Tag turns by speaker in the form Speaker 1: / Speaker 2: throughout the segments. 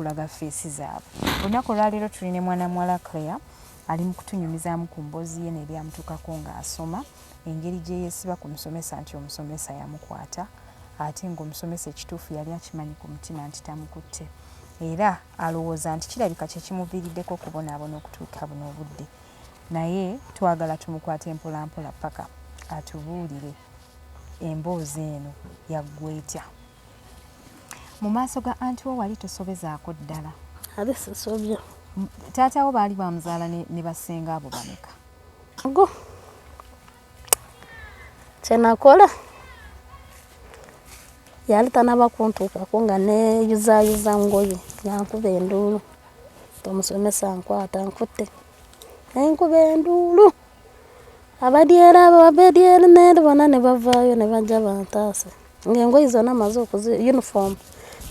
Speaker 1: kulaga feesi zaabwe. Olunaku olwaleero tulina mwana muwala Claire ali mu kutunyumizaamu ku mboozi ye n'eryamutuukako ng'asoma engeri gye yeesiba ku musomesa nti omusomesa yamukwata ate ng'omusomesa ekituufu yali akimanyi ku mutima nti tamukutte era alowooza nti kirabika kye kimuviiriddeko okubonaabona okutuuka buno obudde naye twagala tumukwate mpolampola paka atubuulire emboozi eno yaggwa etya. Mu maaso ga anti wo wali tosobezaako ddala?
Speaker 2: Ali sisobya.
Speaker 1: Taatawo baali bamuzaala ne basenga abo bameka?
Speaker 2: Go kyenakola yali tanaba kuntuukako nga neeyuzayuza ngoye nga nkuba enduulu omusomesa nkwata nkutte nenkuba enduulu abadyera abo abadyeri neeri bonna ne bavaayo ne bajja bantaase ng'engoye zonna maze uniform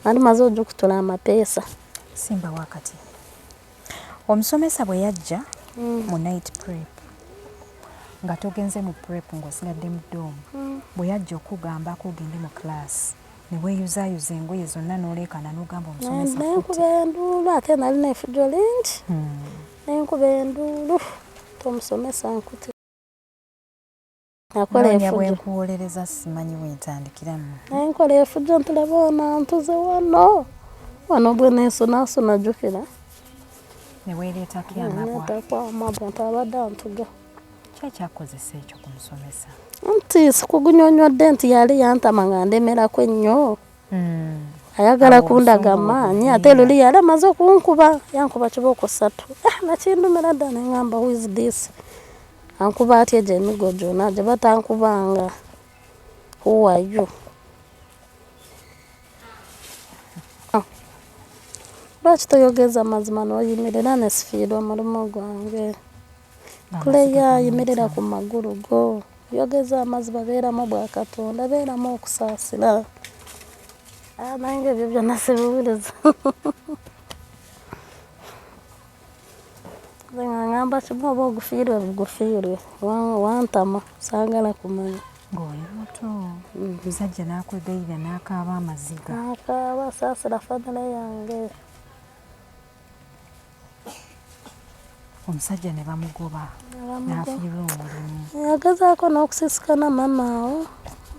Speaker 2: nali maze ogikutula amapeesa.
Speaker 1: Simba wakati omusomesa bwe yajja mu night prep nga togenze mu prep ng'osigadde mu ddoomu bwe yajja okugambako ogende mu class ne weeyuzaayuza engoye zonna n'oleekana n'ogamba omusomesa
Speaker 2: nenkuba enduulu ate nali neefujo lingi nenkuba enduulu tomusomesa nkutte.
Speaker 1: Noonya bwe nkuwolereza simanyi wentandikiramu.
Speaker 2: Nenkola efujo ntulaba ono ntuze wano bwe neesunaasuna jjukira
Speaker 1: ne weereetako amabwa.
Speaker 2: Neetako amabwa nti abadde antuga.
Speaker 1: Ki ekyakozesa ekyo ku musomesa?
Speaker 2: Nti sikugunyonnyodde nti yali yantama nga ndemerako ennyo ayagala kundaga maanyi ate luli yali amaze okunkuba yankuba kibooko 3 nakindumira dda ne ŋŋamba who is this ankuba atya gye emigo gyonna gye batankubanga who are you. Lwaki toyogeza mazima n'oyimirira ne sifiirwa omulimu gwange? Kuleya yimirira ku magulu go yogeza amazima beeramu bwa Katonda beeramu okusaasira. Nange ebyo byonna sibiwuliza. Nze nga ŋŋamba kimu oba ogufiirwe bugufiirwe wantama saagala kumanya.
Speaker 1: Ng'oli muto omusajja n'akwegayirira n'akaaba amaziga.
Speaker 2: Akaaba asaasira famire yange.
Speaker 1: Omusajja ne bamugoba n'afiirwa omulimu.
Speaker 2: Yagezaako n'okusisikana maama awo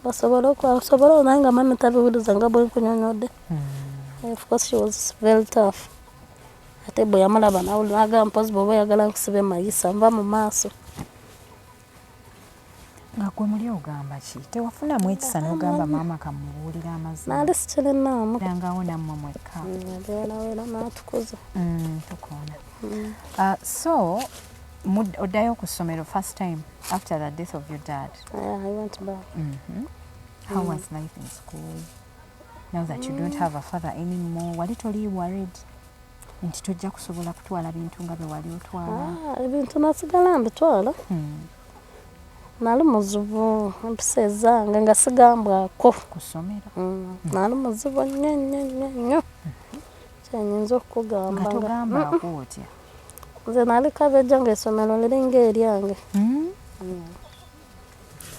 Speaker 2: basobole naye nga maama tabiwuliza nga bwe nkunyonyodde. Of course she was very tough. Ate bwe yamulaba n'agamba mpozi bw'oba oyagala nkusibe mayisa nva mu maaso.
Speaker 1: Nga gwe muli ogamba ki? Tewafunamu ekisa n'ogamba maama kamubuulira amazima?
Speaker 2: Naali sikirinaamu.
Speaker 1: Rangawo nammwe mwekka.
Speaker 2: Yabeeraweera n'atukuza.
Speaker 1: Tukoona. So, oddayo ku ssomero first time after the death of your dad?
Speaker 2: Yeah, I went back.
Speaker 1: How was life in school? Now that you don't have a father anymore, wali toli worried nti tojja kusobola kutwala bintu nga bye wali otwala?
Speaker 2: Ebintu nasigala mbitwala. Nali muzibu empisa ezange nga sigambwako
Speaker 1: ku ssomero.
Speaker 2: Nali muzibu nnyo. Kyenyinza okukugamba
Speaker 1: nga togambaako otya?
Speaker 2: Nze nali kabejja ng'essomero liringa eryange.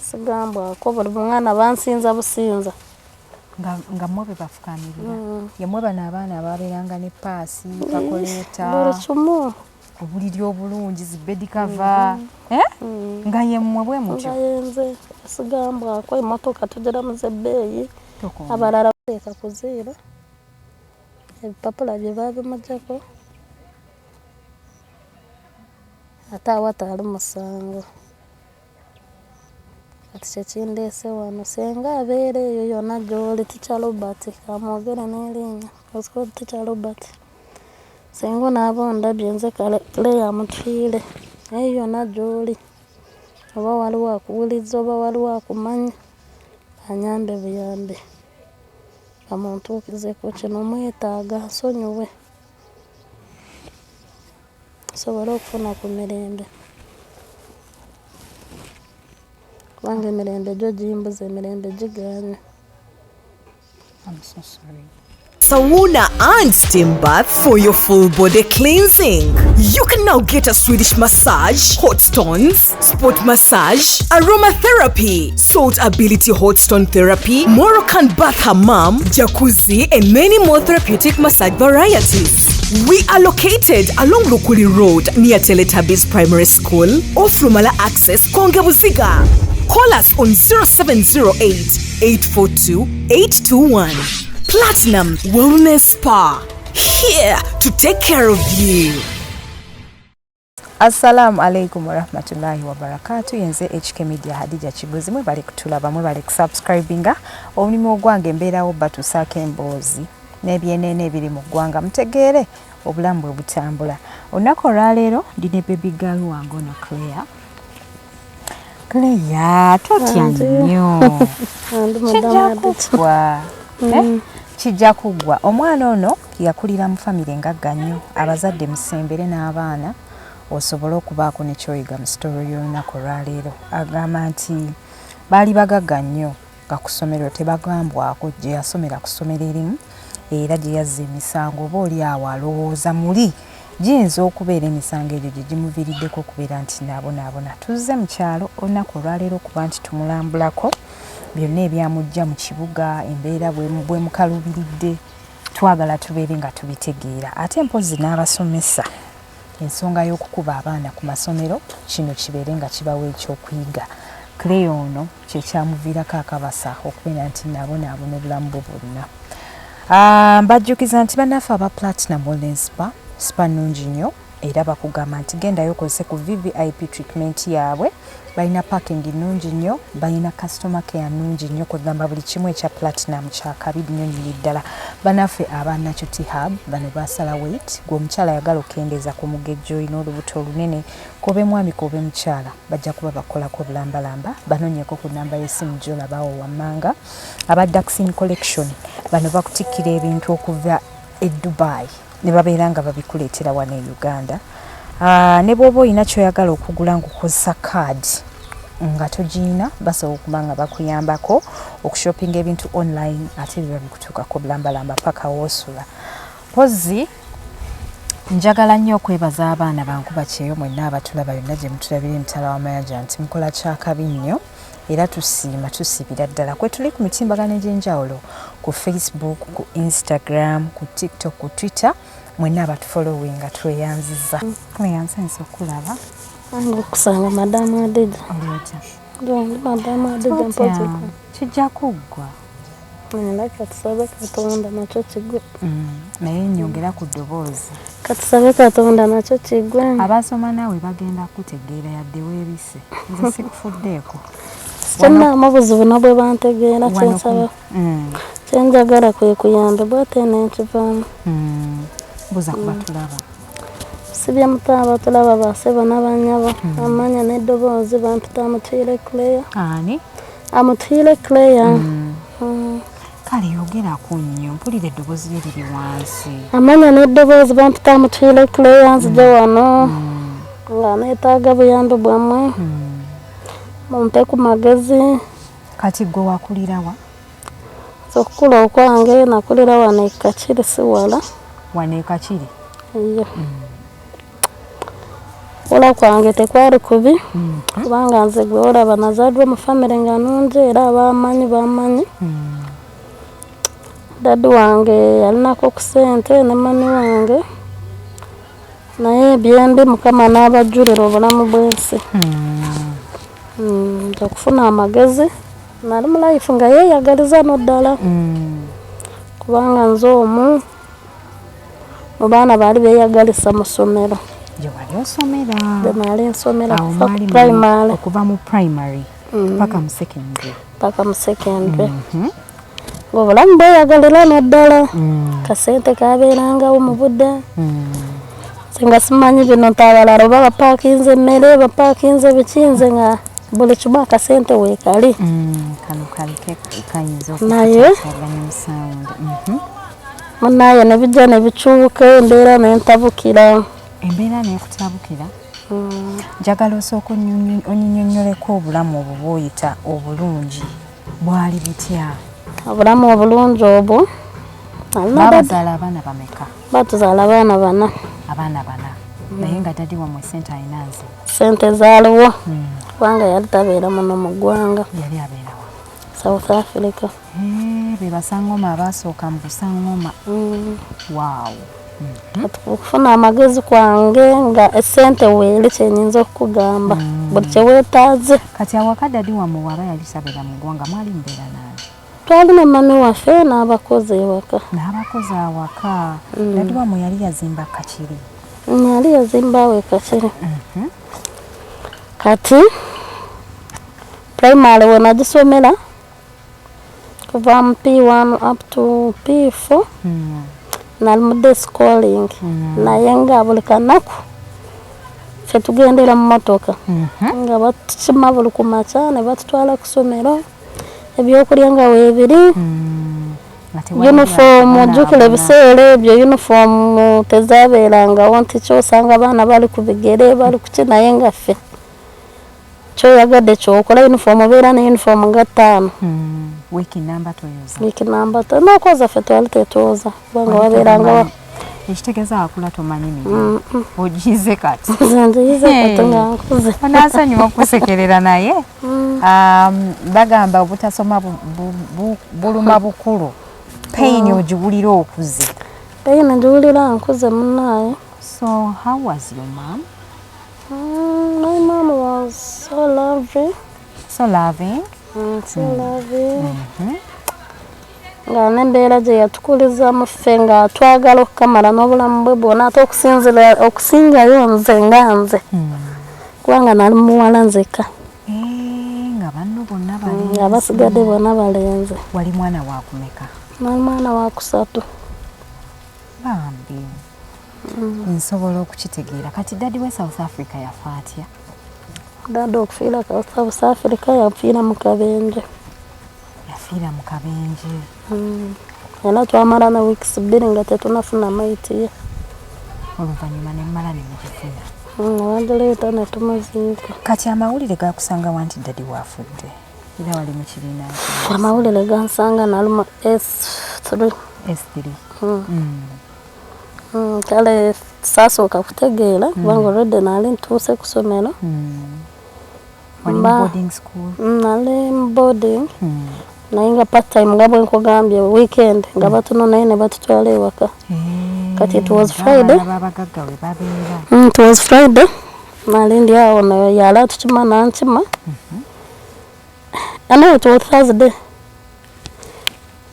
Speaker 2: Sigambwako buli mwana bansinza businza.
Speaker 1: Nga mmwe be bafukamirira? Yemmwe bano abaana ababeeranga ne paasi, kakoleeta,
Speaker 2: buli kimu,
Speaker 1: obuliri obulungi, zibedi kava, nga yemmwe bwe mutyo?
Speaker 2: Nga yenze sigambwako. Emmotoka tugiramuza ebbeeyi, abalala bateeka kuziira, ebipapula bye baabimuggyako, ate awataali musango. Kati kyekindeese wano senga abeera eyo yonna gy'oli Teacher Robert kamwogere n'erinnya osikola Teacher Robert senga onaaba ondabye nze Claire amufiire naye yonna gy'oli oba waliwo akuwuliza oba waliwo akumanya anyambe buyambe bamuntuukizeko kino mwetaaga nsonyiwe nsobole okufuna ku mirembe kubanga emirembe gyo gimbuza emirembe gigaanye.
Speaker 1: I'm so sorry.
Speaker 3: sauna and steam bath for your full body cleansing. You can now get a Swedish massage, hot stones, sport massage, aromatherapy, salt ability hot stone therapy, Moroccan bath hammam, jacuzzi, and many more therapeutic massage varieties. We are located along Lukuli Road near Teletubbies Primary School, off Rumala Access, Kongebuziga. Call us on 0708 842 821. Platinum Wellness Spa, here to take care of you.
Speaker 1: Assalamu alaikum wa rahmatullahi wa barakatuh. Yenze HK Media Hadija Kigozi mwe bali kutulaba mwe bali kusubscribinga omulimu ogwange mbeerawo batusaako emboozi n'ebyenene ebiri mu ggwanga mutegeere obulamu bwe butambula. Olunaku olwaleero ndine baby girl wange ono Claire. Claire totya nnyo kijja kuggwa. Omwana ono yakulira mu famire ngagga nnyo, abazadde musembere n'abaana osobole okubaako ne kyoyiga mu sitolo y'olunaku olwaleero. Agamba nti baali bagagga nnyo nga ku ssomero tebagambwako gye yasomera ku ssomero erimu era gye yazza emisango oba oli awo alowooza muli giyinza okubeera emisango egyo gye gimuviiriddeko okubeera nti naabonaabona. Tuzze mu kyalo olunaku olwaleero kuba nti tumulambulako byonna ebyamujja mu kibuga, embeera bwe mukaluubiridde, twagala tubeere nga tubitegeera. Ate mpozi n'abasomesa ensonga y'okukuba abaana ku masomero kino kibeere nga kibawa ekyokuyiga. Claire ono kyekyamuviirako akabasa okubeera nti naabonaabona obulamu bwe bwonna. Mbajjukiza nti bannaffe aba Platinum Wellness Spa, spa nnungi nnyo era bakugamba nti gendayo okozese ku VVIP treatment yaabwe. Balina parking nnungi nnyo, balina customer care nnungi nnyo, kugamba buli kimu ekya Platinum kya kabi nnyo nnyini ddala. Bannaffe aba Natural Hub bano basala weight, gwe omukyala ayagala okendeza ku mugejjo olina olubuto olunene, kobe mwami kobe mukyala bajja kuba bakolako bulambalamba. Banoonyeko ku nnamba y'essimu gy'olabaawo wammanga. Aba Daxin Collection bano bakutikkira ebintu okuva e Dubai ne babeera nga babikuleetera wano e Uganda. Ne bw'oba olina kyoyagala okugula ng'okozesa kaadi nga togiyina, basobola okuba nga bakuyambako okushoppinga ebintu online ate biba bikutuukako bulambalamba paka woosula. Mpozi njagala nnyo okwebaza abaana bankuba kyeyo mwenna abatulaba yonna gye mutulabira emitala w'amayanja nti mukola kyakabi nnyo era tusibira ddala. Kwe tuli ku mitimbagano egy'enjawulo ku Facebook, ku Instagram, ku TikTok, ku Twitter, mwenna abatufollowinga tweyanziza. Nsanyusa okulaba.
Speaker 2: Okusanga Madamu Adija.
Speaker 1: Oliotya?
Speaker 2: Ndi Madamu Adija mpozi.
Speaker 1: Kijja kuggwa.
Speaker 2: Nenda katusabe Katonda nakyo kigwe.
Speaker 1: Naye nnyongera ku ddoboozi.
Speaker 2: Katusabe Katonda nakyo kigwe.
Speaker 1: Abasoma naawe bagenda kutegeera yadde weebise. Nze sikufuddeeko.
Speaker 2: Kyonna amabuzibu nabwe bantegeera kyensaba. Kyenjagala kwe kuyambibwa ate n'ekivaamu.
Speaker 1: Buza kuba tulaba.
Speaker 2: Sibya mutaba tulaba baseba n'abanyabo. Amanya n'eddoboozi bampita Amutwire Claire.
Speaker 1: Ani?
Speaker 2: Amutwire Claire.
Speaker 1: Kale yogerako nnyo, mpulira eddoboozi lye liri wansi.
Speaker 2: Amanya n'eddoboozi bampita Amutwire Claire nzija wano. Nga neetaaga buyambi bwammwe. Mumpe ku magezi.
Speaker 1: Kati gwe wakulira wa?
Speaker 2: Okukula okwange nakulira wano e Kakiri si wala.
Speaker 1: Wano e Kakiri?
Speaker 2: Iyo. Kula kwange tekwali kubi. Kubanga nze gwe olaba nazaadwa mu famire nga nnungi era abamanyi. Dadi wange yalinako ku ssente ne mami wange. Naye ebyembi Mukama n'abajjulira obulamu bw'ensi. Okufuna amagezi nali mu life nga yeeyagaliza n'oddala. Kubanga nze omu mu baana baali beeyagalisa mu ssomero.
Speaker 1: Gye wali osomera?
Speaker 2: Gye naali nsomera
Speaker 1: okuva mu primary paka mu secondary.
Speaker 2: Paka mu secondary. Ng'obulamu bweyagalira n'oddala. Kasente kabeerangawo mu budde. Singa simanyi bino nti abalala oba bapaakinze emmere bapaakinze bikinze nga buli kimu akasente weekali.
Speaker 1: Kano kayinza
Speaker 2: naye munaye ne bijja ne bikyuka embeera n'entabukira.
Speaker 1: Embeera n'ekutabukira? Njagala osooka onnyinyonnyoleko obulamu obwo bw'oyita obulungi bwali butya?
Speaker 2: Obulamu obulungi obwo
Speaker 1: babazaala abaana bameka?
Speaker 2: Batuzaala abaana bana.
Speaker 1: Abaana bana. Naye nga dadi wammwe ssente alina nze?
Speaker 2: Ssente zaaliwo kubanga yali tabeera muno mu ggwanga.
Speaker 1: Yali abeera wa?
Speaker 2: South Africa.
Speaker 1: Be basangoma abaasooka mu busangoma. Waawo.
Speaker 2: Okufuna amagezi kwange nga essente weeri kyenyinza okukugamba buli kyeweetaaze.
Speaker 1: Kati awaka dadi wammwe waba yali tabeera mu ggwanga mwali mubeera naani?
Speaker 2: Twali ne mami waffe n'abakozi ewaka.
Speaker 1: N'abakozi awaka. Dadi wammwe yali yazimba Kakiri?
Speaker 2: Yali yazimbawo e Kakiri. Kati primary we nagisomera kuva mu P1 up to P4 nali mu day schooling naye nga buli kanaku ffe tugendera mu motoka nga batukima buli ku makya ne batutwala ku ssomero ebyokulya nga weebiri uniform ojjukira ebiseera ebyo uniform tezabeerangawo nti kyosanga abaana bali ku bigere bali ku ki naye nga ffe kyoyagadde kyokola uniform obeera ne uniform nga 5
Speaker 1: wiiki namba toyoza?
Speaker 2: Wiiki namba nokoza ffe twali tetwoza kubanga wabeeranga
Speaker 1: ekitegeeza wakula tomanyi mirimu ogize kati?
Speaker 2: nzize kati nga nkuze.
Speaker 1: Onaasonyiwa okusekerera naye bagamba obutasoma buluma bukulu. Pain ogiwulira okuze?
Speaker 2: Pain ngiwulira nkuze munnaaye.
Speaker 1: So how was your mom?
Speaker 2: My mom was so lovely.
Speaker 1: So loving?
Speaker 2: So loving. Nga n'embeera gye yatukulizamu ffe nga twagala okukamala n'obulamu bwe bwonna ate okusingayo nze nga nze kubanga nali muwala nzeka
Speaker 1: nga banno bonna balenzi?
Speaker 2: Nga basigadde bonna balenzi.
Speaker 1: Wali mwana wakumeka?
Speaker 2: Nali mwana wa kusatu.
Speaker 1: Bambi nsobola okukitegeera. Kati dadi we South Africa yafa atya?
Speaker 2: Dadi okufiira South Africa yafiira mu kabenje.
Speaker 1: Yafiira mu kabenje?
Speaker 2: Era twamala na weeks 2 nga tetunafuna maiti ye.
Speaker 1: Oluvannyuma ne mmala ne mugifuna?
Speaker 2: Wandireeta ne tumuziika.
Speaker 1: Kati amawulire gakusanga wa nti dadi waafudde? Era wali mu kibiina ki?
Speaker 2: Amawulire gansanga nali mu S3.
Speaker 1: S3.
Speaker 2: Kale saasooka kutegeera kubanga already nali ntuuse ku ssomero.
Speaker 1: Wali mu boarding school?
Speaker 2: Nali mu boarding naye nga part time nga bwe nkugambye weekend nga batono naye ne batutwala ewaka. Kati it was Friday.
Speaker 1: Abagagga we babeera?
Speaker 2: It was Friday. Nali ndi awo yali atukima nankima. No, it was Thursday.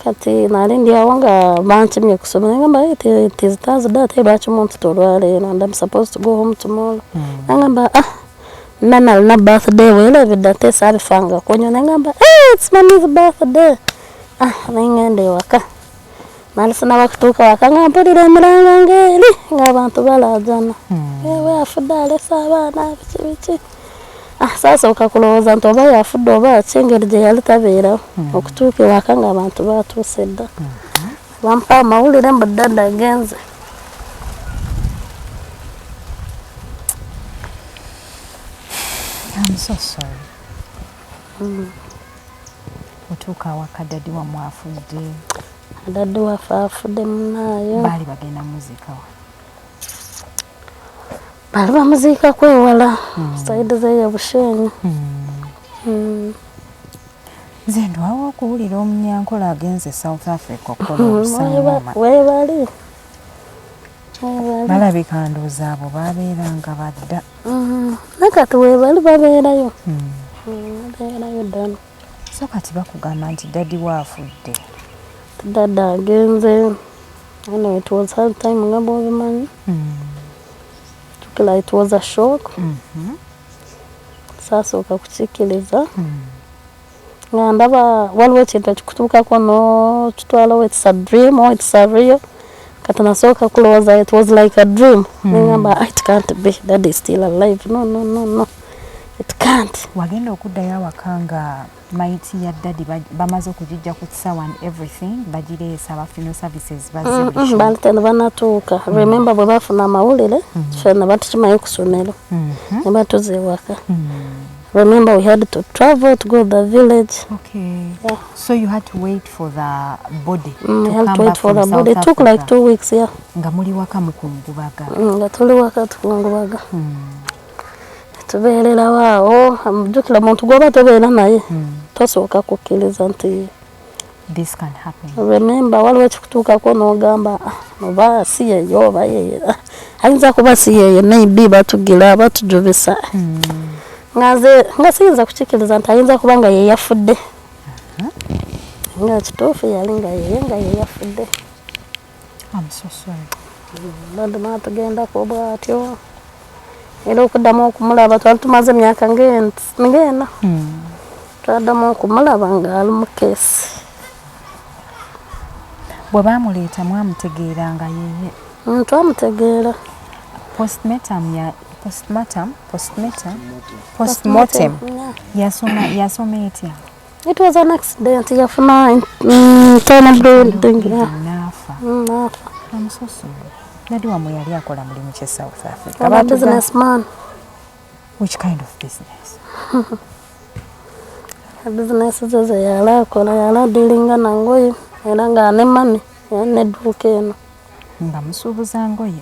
Speaker 2: Kati nali ndi awo nga bankimye ku ssomero ngamba it is Thursday ate lwaki omuntu tolwaleero and I'm supposed to go home tomorrow. Ngamba nana alina birthday weerabidde ate saabifanga konyo nengamba it's mommy's birthday. Nengenda ewaka nali sinaba kutuuka waka nga mpulira emiranga ng'eri ng'abantu balaajana ewe afudde alese abaana biki saasooka kulowooza nti oba yafudde oba ki engeri gye yali tabeerawo okutuuka ewaka ng'abantu baatuuse dda bampa amawulire mbu dada agenze.
Speaker 1: I'm so sorry. Otuuka awaka dadi wammwe afudde?
Speaker 2: Dadi waffe afudde munnaayo.
Speaker 1: Baali bagenda muziika wa?
Speaker 2: Baali bamuziika kwewala sayidi z'eya Bushenyi.
Speaker 1: Nze ndwawo okuwulira omunyankola agenze South Africa okukola obusangoma.
Speaker 2: Weebali.
Speaker 1: Balabika ndowooza abo babeeranga badda.
Speaker 2: Nakati weebali babeerayo. Babeerayo ddala.
Speaker 1: So kati bakugamba nti dadi waafudde?
Speaker 2: Dada agenze. It was hard time nga bw'obimanyi. Tukila it was a shock. Saasooka kukikkiriza. Nga ndaba waliwo ekintu ekikutuukako n'okitwalawo it's a dream or it's a real. Kati nasooka kulowooza it was like a dream. Nengamba it can't be, dad is still alive. No. It can't.
Speaker 1: Wagenda okuddayo awaka nga maiti ya dadi bamaze okugijja ku kisawa and everything bagireesa aba funeral services bazibisha?
Speaker 2: Balite ne banatuuka. Remember bwe bafuna amawulire ffe ne batukimayo ku ssomero ne batuza ewaka. remember we had to travel to go to the village.
Speaker 1: Okay.
Speaker 2: Yeah.
Speaker 1: So you had to wait for the body
Speaker 2: We
Speaker 1: to
Speaker 2: had
Speaker 1: come
Speaker 2: to wait
Speaker 1: back
Speaker 2: for
Speaker 1: from
Speaker 2: the body.
Speaker 1: South
Speaker 2: It took
Speaker 1: Africa.
Speaker 2: like 2 weeks, yeah.
Speaker 1: Nga muli waka mukungubaga.
Speaker 2: Nga tuli waka tukungubaga. Tubeerera waawo, amujjukira muntu gw'oba tobeera naye. Tosooka kukkiriza nti
Speaker 1: this can happen.
Speaker 2: Remember waliwo ekikutuukako n'ogamba oba si yeyo oba yeye. Ayinza kuba si yeye maybe batugira batujubisa. Nga siyinza kukikkiriza nti ayinza kuba nga ye yafudde. Nga kituufu yali nga ye yafudde.
Speaker 1: I'm so sorry.
Speaker 2: Bado naatugendako bw'atyo. Era okuddamu okumulaba twali tumaze emyaka ng'ena. Twaddamu okumulaba ng'ali mu keesi.
Speaker 1: Bwe baamuleeta mwamutegeera nga yeye?
Speaker 2: Twamutegeera.
Speaker 1: Postmortem. Yasoma etya?
Speaker 2: It was an accident. Yafuna internal bleeding.
Speaker 1: Naafa. I'm so sorry. Nadi wamwe yali akola mulimu kye South Africa.
Speaker 2: I'm a businessman.
Speaker 1: Which kind of business?
Speaker 2: A business is yala akola yala dealinga na ngoye. Era nga ne money. Yane duka eno.
Speaker 1: Nga musuubuza ngoye.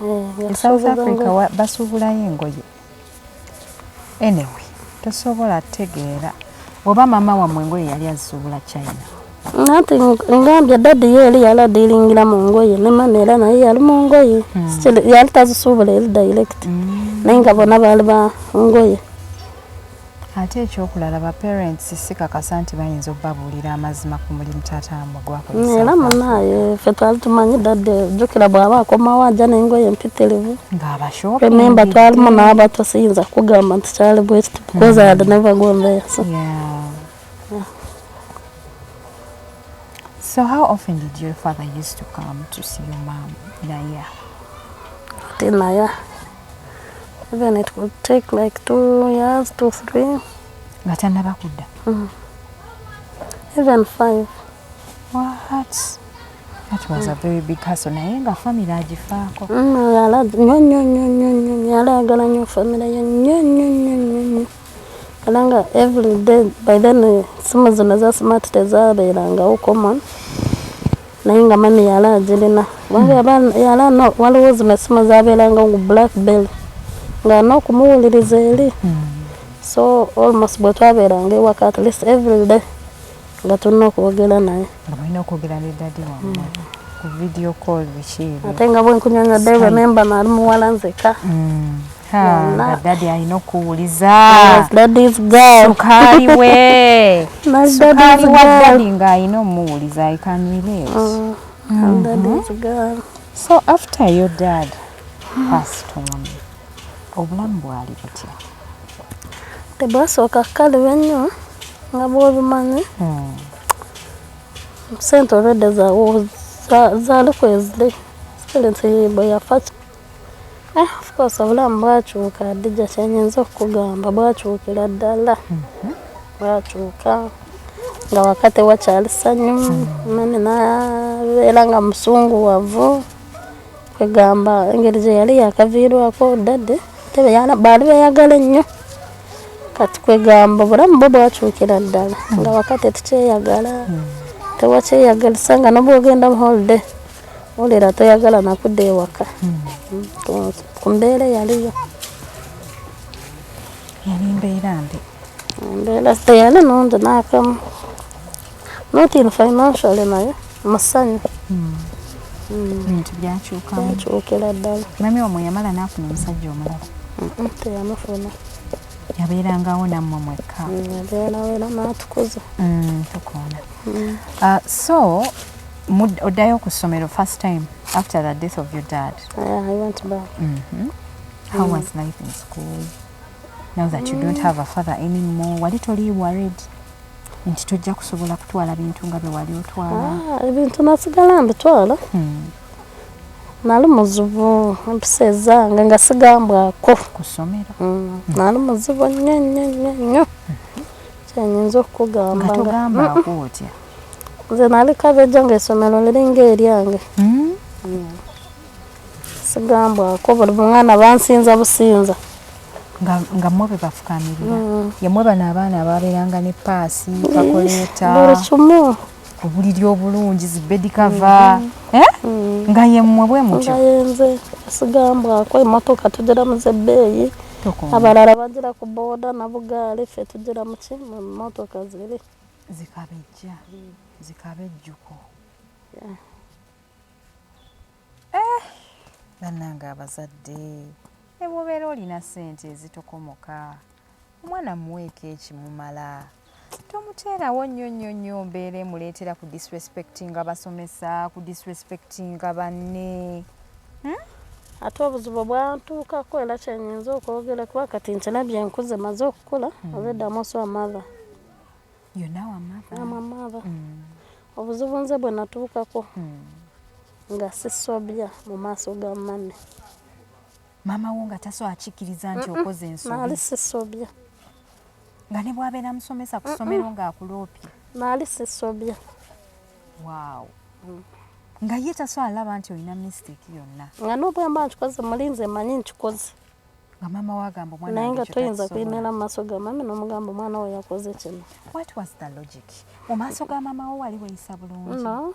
Speaker 2: South
Speaker 1: Africa basuubulayo engoye. Anyway, tosobola tegeera. Oba mama wamwe engoye yali azisuubula China.
Speaker 2: Nati ngambye daddy yeli yala dealingira mu ngoye ne mama era naye yali mu ngoye. Yali tazisuubula eri direct. Naye nga bona baali ba ngoye.
Speaker 1: Ate ekyokulala ba parents sikakasa nti bayinza okubabuulira amazima ku mulimu taata wamwe gwakozesa.
Speaker 2: Era munaye ffe twali tumanyi dadde jjukira bw'aba akomawo ajja n'engoye mpitirivu.
Speaker 1: Ng'abashopping.
Speaker 2: Remember twalimu n'abato siyinza kugamba nti kyali bwekiti because I had never gone there.
Speaker 1: Yeah. So how often did your father used to come to see your mom in a year?
Speaker 2: Tinaya. Even it would take like 2 years to 3.
Speaker 1: Nga tannaba kudda?
Speaker 2: Even 5.
Speaker 1: What? That was a very big hassle. Naye nga family agifaako.
Speaker 2: Yala nnyo yala ayagala nnyo family ye nnyo. Era nga every day by then simu zino za smart tezaabeerangawo common. Naye nga mami yala agirina. Yala no waliwo zino esimu zaabeerangawo ku Blackberry. Nga n'okumuwuliriza eri. So almost bwe twabeeranga ewaka at least every day nga tulina okwogera naye.
Speaker 1: Nga mulina okwogera ne daddy wammwe ku video call biki.
Speaker 2: Ate nga bwe nkunyonyodde remember naali muwala nzeka.
Speaker 1: Nga daddy alina okuwuliza.
Speaker 2: Daddy's girl.
Speaker 1: Sukaali we.
Speaker 2: Sukaali
Speaker 1: wa daddy ng'alina omuwuliza. I can relate.
Speaker 2: Daddy's girl.
Speaker 1: So after your dad passed on, obulamu bwali butya?
Speaker 2: Tebwasooka kukaliba ennyo nga bw'obimanyi. Sente already zaali kwezire. Spirit bwe yafa. Of course obulamu bwakyuka Adija kyenyinza okukugamba bwakyukira ddala. Bwakyuka nga wakati wakyali ssanyu. Mami nabeera nga musunguwavu. Kwegamba engeri gye yali yakaviirwako dadde baali beeyagala ennyo. Kati kwegamba obulamu bwe bwakyukira ddala nga wakati tukyeyagala. Tewakyeyagalisa nga nobwogenda mu holiday olera toyagala nakudda ewaka. Ku mbeera yaliyo.
Speaker 1: Yali mbeera mbi.
Speaker 2: Mbeera teyali nungi n'akamu. Not in financially naye musanyu.
Speaker 1: Bintu byakyukamu.
Speaker 2: Byakyukira ddala.
Speaker 1: Mami wamwe yamala n'afuna omusajja omulala.
Speaker 2: Teyamufuna.
Speaker 1: Yabeerangawo nammwe mwekka.
Speaker 2: Yabeerawo era n'atukuza.
Speaker 1: Tukoona. So oddayo ku ssomero first time after the death of your dad?
Speaker 2: Yeah, I went back.
Speaker 1: How was life in school? Now that you don't have a father anymore, wali toli worried nti tojja kusobola kutwala bintu nga bye wali otwala?
Speaker 2: Ebintu nasigala mbitwala. Nali muzibu empisa ezange nga sigambwako
Speaker 1: ku ssomero.
Speaker 2: Nali muzibu nnyo. Kyenyinza okukugamba.
Speaker 1: Nga togambaako otya?
Speaker 2: Nze nali kabeja ng'essomero liringa eryange. Sigambwako buli mwana bansinza businza.
Speaker 1: nga mmwe be bafukamirira yemmwe bano abaana ababeeranga ne paasi bakoleeta
Speaker 2: buli kimu
Speaker 1: obuliri obulungi zibedikava nga yemmwe bwe mutyo
Speaker 2: nga yenze asigambwako emmotoka tugira mu zebbeeyi abalala bagira ku booda na bugaali ffe tugira mu mmotoka ziri
Speaker 1: zikabejjuko bannanga abazadde ne bw'obeera olina ssente ezitokomoka omwana muweeko ekimumala tomuteerawo nnyo mbeera emuleetera ku disrespectinga basomesa ku disrespectinga banne
Speaker 2: ate obuzibu bwantuukako era kyenyinza okwogera kuba kati nkirabye enkuze maze okukula obeddamu oswa mother
Speaker 1: yonna
Speaker 2: wamama obuzibu nze bwe natuukako nga sisobya mu maaso ga mame
Speaker 1: maama wo nga taso akikkiriza nti okoze ensobi
Speaker 2: naali sisobya
Speaker 1: nga ne bw'abeera musomesa ku ssomero ng'akuloopye
Speaker 2: naali sisobya
Speaker 1: waawo nga ye taso alaba nti olina mistake yonna
Speaker 2: nga n'obwamba nkikoze mulinze manyi nkikoze
Speaker 1: nga maama wo agamba omwana
Speaker 2: naye nga toyinza kuyimira mu maaso ga mame n'omugamba omwana we yakoze kino
Speaker 1: what was the logic mu maaso ga maama wo wali weeyisa bulungi
Speaker 2: no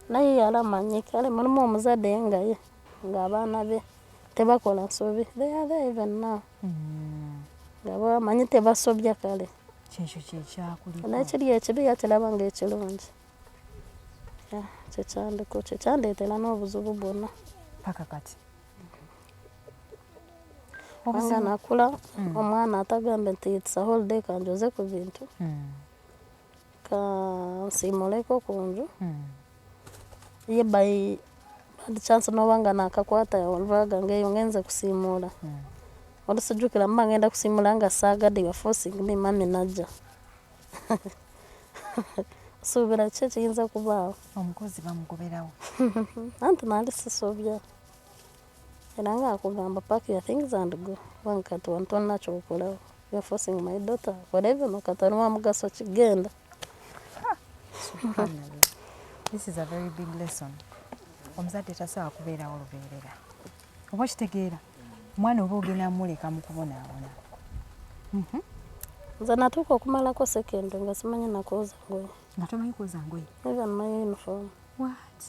Speaker 2: naye yalamanyi kale mulimu omuzadde nga ye ng'abaana be tebakola nsobi they are there even now nga bamanyi tebasobya kale
Speaker 1: kyekyo kyekyakuliko
Speaker 2: naye kiri ekibi yakiraba ng'ekirungi kyekyandeetera n'obuzibu bwonna
Speaker 1: paka kati
Speaker 2: nga nakula omwana atagambe nti it's a holiday kanjoze ku bintu kansiimuleko ku nju ye by bad chance noba nga nakakwata olwaga ngeyo ngenze kusiimuula olusijjukira mba ngenda kusiimula nga saagadde wa forcing me mami najja suubira ki ekiyinza kubaawo
Speaker 1: omukozi bamugoberawo
Speaker 2: anti naali sisobya era nga akugamba pack your things and go wankati wantonna kyokolawo you're forcing my daughter whatever nokatali wa mugaso kigenda
Speaker 1: subhanallah this is a very big lesson omuzadde tasobola kubeerawo olubeerera oba okitegeera omwana oba ogenda muleka mu kubonaabona
Speaker 2: nze natuuka okumalako second nga simanyi nakooza ngoye
Speaker 1: nga tomanyi kwoza ngoye
Speaker 2: even my uniform
Speaker 1: what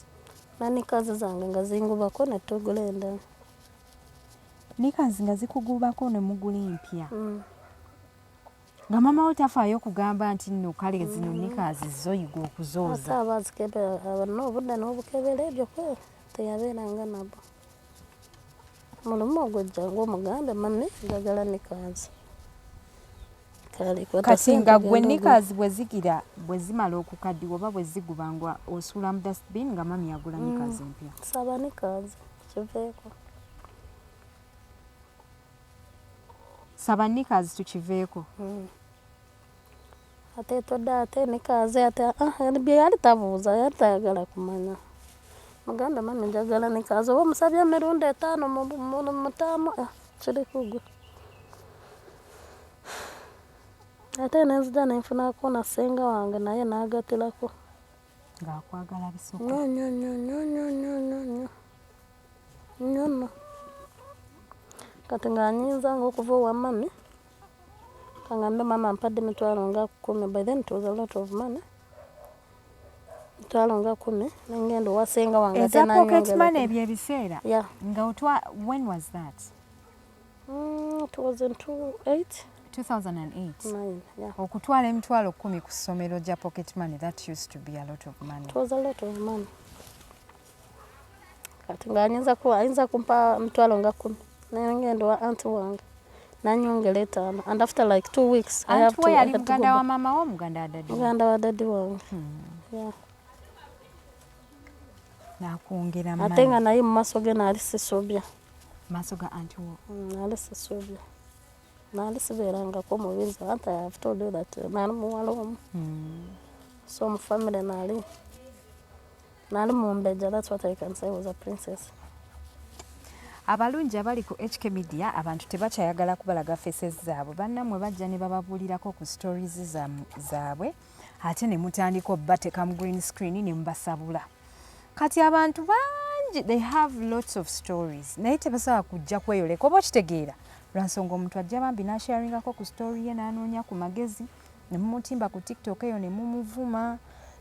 Speaker 2: nani kazi zange nga zingubako netugula endala
Speaker 1: nikazi nga zikugubako ne mugula empya nga mama wo tafaayo okugamba nti nno kale zino nikazi zoyiga okuzooza
Speaker 2: ate abazikebera abalina obudde n'obukebera ebyo kwe teyabeeranga nabo mulimu ogwojja ng'omugambe mami njagala nikazi
Speaker 1: kati nga gwe nikazi bwe zimala okukaddiwa oba bwe zigubangwa osuula mu dustbin nga mami yagula nikazi empya
Speaker 2: saba nikazi kiveeko
Speaker 1: saba nikazi tukiveeko
Speaker 2: ate todde ate nikazi ate bye yali tabuuza yali tayagala kumanya mugambe mami njagala nikazi oba omusabye emirundi 5 mu mutaamu kiri kugwe ate nenzija nenfunako na ssenga wange naye naagatirako
Speaker 1: ng'akwagala bisoko
Speaker 2: nyono kati ng'anyinza ng'okuva owa mami kangambe mama ampadde emitwalo nga 10 by then it was a lot of money emitwalo nga 10 nengenda owa ssenga wange ate nanyongera
Speaker 1: pocket money ebyo ebiseera
Speaker 2: yeah
Speaker 1: nga when was that
Speaker 2: it was in
Speaker 1: 2008
Speaker 2: 9 yeah
Speaker 1: okutwala emitwalo 10 ku ssomero gya pocket money that used to be a lot of money
Speaker 2: it was a lot of money kati ng'ayinza kumpa emitwalo nga 10 nengenda owa anti wange nanyongera 5 and after like 2 weeks I have to
Speaker 1: yali muganda wa mama wo muganda wa dadi
Speaker 2: muganda wa dadi wange yeah
Speaker 1: nakwongera
Speaker 2: ate nga naye mu maaso ge naali sisobya
Speaker 1: maaso ga anti wo
Speaker 2: naali sisobya naali sibeerangako mubizi anti I have told you that naali muwala omu so mu family naali mumbeja that's what I can say was a princess
Speaker 1: abalungi abali ku HK Media abantu tebakyayagala kubalaga faces zaabwe bannamwe bajja ne bababuulirako ku stories zaabwe ate ne mutandika obbateka mu green screen ne mubasabula kati abantu bangi they have lots of stories naye tebasobola kujja kweyoleka oba okitegeera lwansonga omuntu ajja bambi n'asharingako ku story ye n'anoonya ku magezi ne mumutimba ku TikTok eyo ne mumuvuma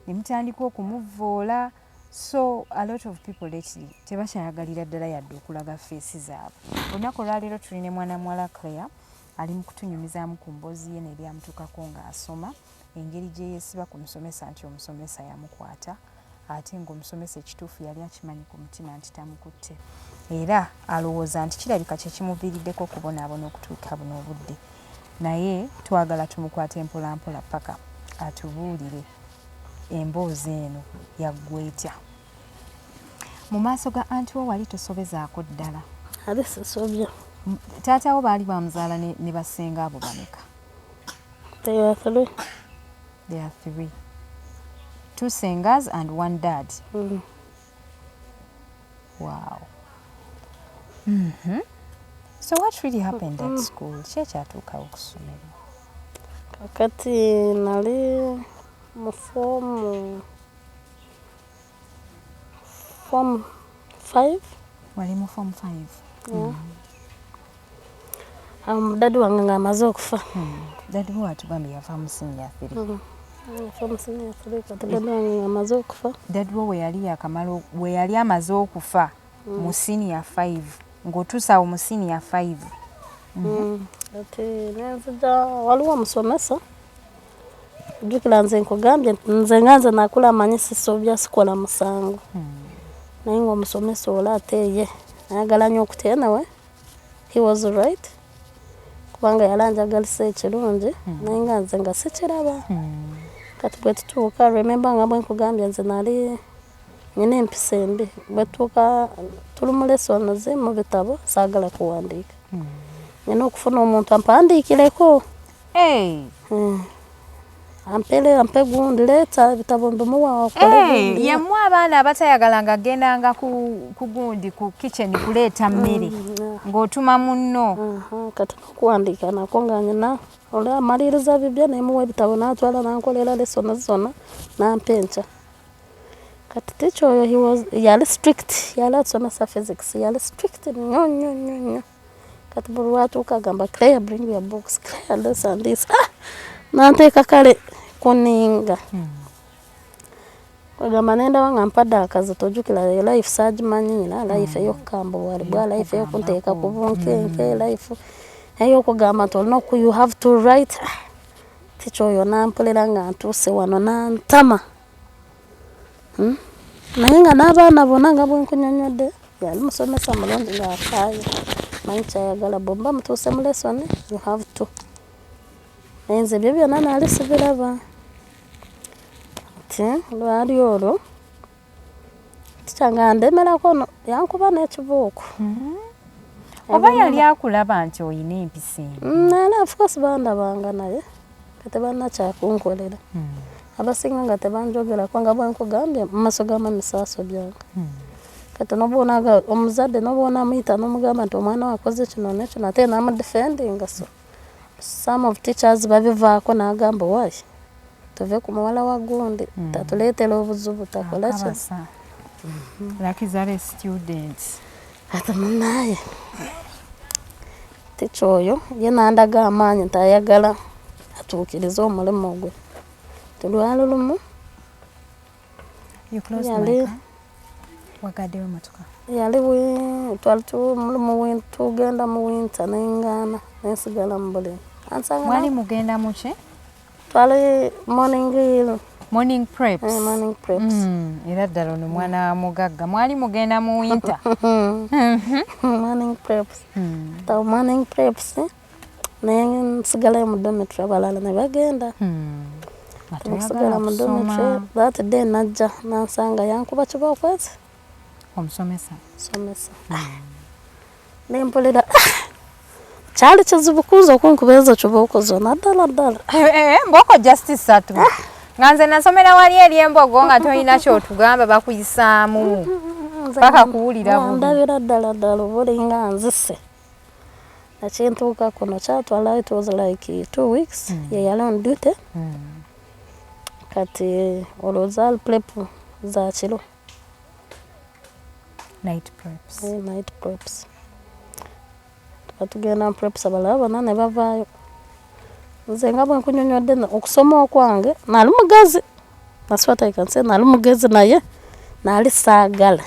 Speaker 1: ne mutandika okumuvoola. So a lot of people lately tebakyayagalira ddala yadde okulaga feesi zaabwe. Olunaku olwaleero tulina mwana muwala Claire ali mu kutunyumizaamu ku mboozi ye n'eri amutuukako ng'asoma, engeri gye yeesiba ku musomesa nti omusomesa yamukwata ate ng'omusomesa ekituufu yali akimanyi ku mutima nti tamukutte, era alowooza nti kirabika kye kimuviiriddeko okubonaabona okutuuka buno obudde. Naye twagala tumukwate mpolampola paka atubuulire emboozi eno yaggwetya. Mu maaso ga anti wo wali tosobezaako ddala?
Speaker 2: Ali sisobya.
Speaker 1: Taatawo baali bamuzaala ne basenga abo bameka?
Speaker 2: They are three.
Speaker 1: There are three. Two singers and one dad. Wow. So what really happened at school? Ki ekyatuukawo ku ssomero?
Speaker 2: Kakati nali mu form 5.
Speaker 1: Wali mu form 5?
Speaker 2: Dadi wange ng'amaze okufa.
Speaker 1: Dadi wo atugambye yava mu senior 3.
Speaker 2: Dadi wange ng'amaze okufa.
Speaker 1: Dadi wo we yali amaze okufa mu senior 5 ng'otuusa awo mu senior 5.
Speaker 2: Ati nenzija waliwo omusomesa jjukira nze nkugambye nze nganze nakula amanyi sisobya sikola musango. Naye ng'omusomesa ola ate ye ayagala nnyo okuteena we. He was right. Kubanga yalanjagalisa ekirungi naye nga nze nga sikiraba. Kati bwe tutuuka remember nga bwe nkugambye nze nali nyina empisa embi. Bwe tutuuka tuli mu lessons mu bitabo saagala kuwandiika. Nyina okufuna omuntu ampandiikireko. Ampe gundi leeta ebitabo mbimuwa akole gundi.
Speaker 1: Yemmwe abaana abatayagalanga agendanga ku gundi ku kitchen kuleeta mmere ng'otuma munno.
Speaker 2: Kati n'okuwandiika nako nga nyina olwo amaliriza bibye nemuwa ebitabo n'atwala n'ankolera lessons zonna n'ampa enkya. Kati teacher oyo yali strict, yali atusomesa physics, yali strict nnyo. Kati buli lwatuuka agamba Claire bring your books, Claire this and this. Nanteeka kale kuninga. Ogamba nenda wanga mpadde akazi tojjukira life saagimanyiira, life ey'okukamba bwalibwa, life ey'okunteeka ku bunkenke, life ey'okugamba nti olina you have to write. Teacher oyo nampulira nga ntuuse wano nantama. Naye nga n'abaana bonna nga bwe nkunyonnyodde yali musomesa mulungi ng'afaayo. Manyi kyayagala bw'oba mutuuse mu lesson you have to. Naye nze ebyo byonna naali sibiraba. Ati lwali olwo teacher nga ndemerako yankuba n'ekibuuku.
Speaker 1: Oba yali akulaba nti oyina empisa embi?
Speaker 2: Naye of course bandabanga naye tebannakyakunkolera. Abasinga nga tebanjogerako nga bwe nkugambye mu maaso g'amamisaaso byange. Kati n'obonaga omuzadde n'obona amuyita n'omugamba nti omwana wakoze kino nekino ate n'amudefendinga. So some of teachers babivaako n'agamba waayi tuve ku muwala wa gundi tatuleetera obuzibu takola ki.
Speaker 1: Like is that a student?
Speaker 2: Kati munnaye teacher oyo ye nandaga amaanyi nti ayagala atuukirize omulimu gwe. Tulwalo lumu
Speaker 1: wagaddewo motoka
Speaker 2: yali twali tugenda mu winter n'engaana nensigala mu buli.
Speaker 1: Mwali mugenda mu ki?
Speaker 2: Twali morning
Speaker 1: preps.
Speaker 2: Morning preps.
Speaker 1: Era ddala ono mwana wa mugagga. Mwali mugenda mu winter?
Speaker 2: Morning preps. Tawo morning preps naye nsigalayo mu dormitory abalala ne bagenda. Nsigala mu dormitory. That day najja nansanga yankuba kibookwezi.
Speaker 1: Omusomesa?
Speaker 2: Nempulira kyali kizibu kuza okunkuba ezo kibooko zonna ddala.
Speaker 1: Mbooko justice 3. Nga nze nasomera wali eri embogo nga tolina kyotugamba bakuyisaamu paka kuwulira bubi.
Speaker 2: Ndabira ddala obulinga nzise. Nakintuuka kuno kyatwala it was like 2 weeks. Ye yali on duty. Kati olwoza prep za kiro.
Speaker 1: Night preps.
Speaker 2: Night preps. batugenda preps abalala bonna ne bavaayo nze nga bwe nkunyonyodde okusoma okwange naali mugazi that's what I can say naali mugezi naye naali saagala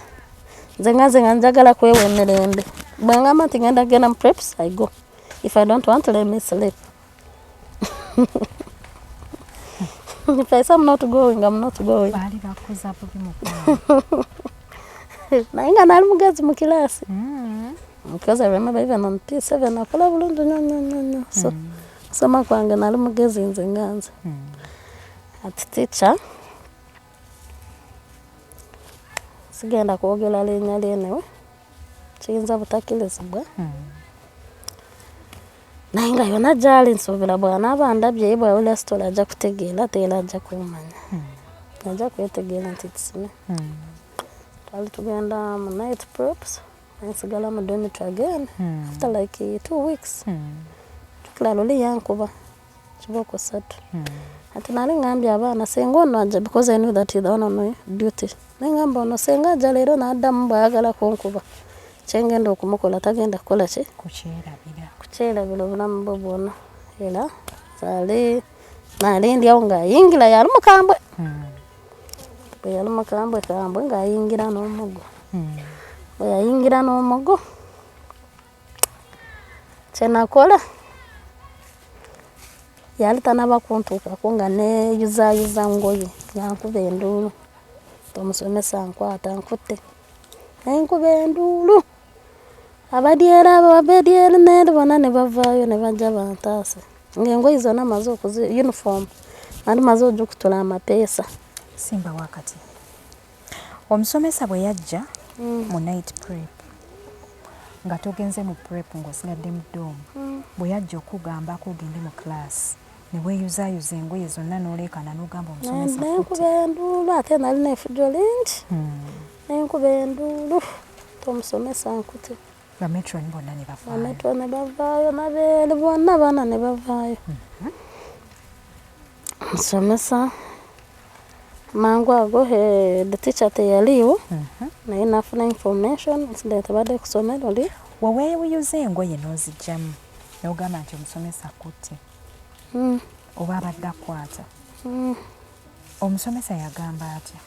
Speaker 2: nze nga njagala kwewa emirembe bwe ngamba nti ngenda genda mu preps I go if I don't want let me sleep if I say I'm not going I'm not going
Speaker 1: baali bakuza bubi mukulu
Speaker 2: naye nga naali mugezi mu kilaasi because I remember even on P7 nakola bulungi nnyo so kusoma kwange naali mugezi nze nga nze ati teacher sigenda kwogera linnya lyenewe kiyinza butakkirizibwa naye nga yonna gyali nsuubira bw'anaaba ndabye ye bw'awulira sitoli ajja kutegeera ate era ajja kumanya ajja kwetegeera nti kisime twali tugenda mu night props nsigala mu dormitory again after like 2 weeks tukira luli yankuba kiboko 3 ati nali ngambye abaana senga ono ajja because I knew that he don't know duty nengamba ono senga ajja leero n'addamu bw'ayagala kunkuba kyengenda okumukola tagenda kukola ki kukyerabira obulamu bwe bwonna era naalindyawo ng'ayingira yali mukambwe bwe yali mukambwe kambwe ng'ayingira n'omugo bwe yayingira n'omugo kyenakola yali tanaba kuntuukako nga neeyuzayuza ngoye yankuba enduulu omusomesa nkwata nkutte nenkuba enduulu abadyera abo abadyeri neeri bonna ne bavaayo ne bajja bantaase ng'engoye zonna maze uniform nali maze ojjukutula amapeesa
Speaker 1: simba wakati omusomesa bwe yajja mu night prep nga togenze mu prep ng'osigadde mu doomu bwe yajja okugambako ogende mu class ne weeyuzayuza engoye zonna n'oleekana n'ogamba omusomesa
Speaker 2: nenkuba enduulu ate nali neefujo lingi nenkuba enduulu omusomesa nkute
Speaker 1: bametron bonna ne bavaayo
Speaker 2: bametro ne bavaayo nabeeri bonna baana ne bavaayo omusomesa mangu ago the teacher teyaliiwo naye nafuna information tebadde kusomero li
Speaker 1: weweeyuyuza engoye n'ozijjamu n'ogamba nti omusomesa kutte oba abadde akwata omusomesa yagamba atya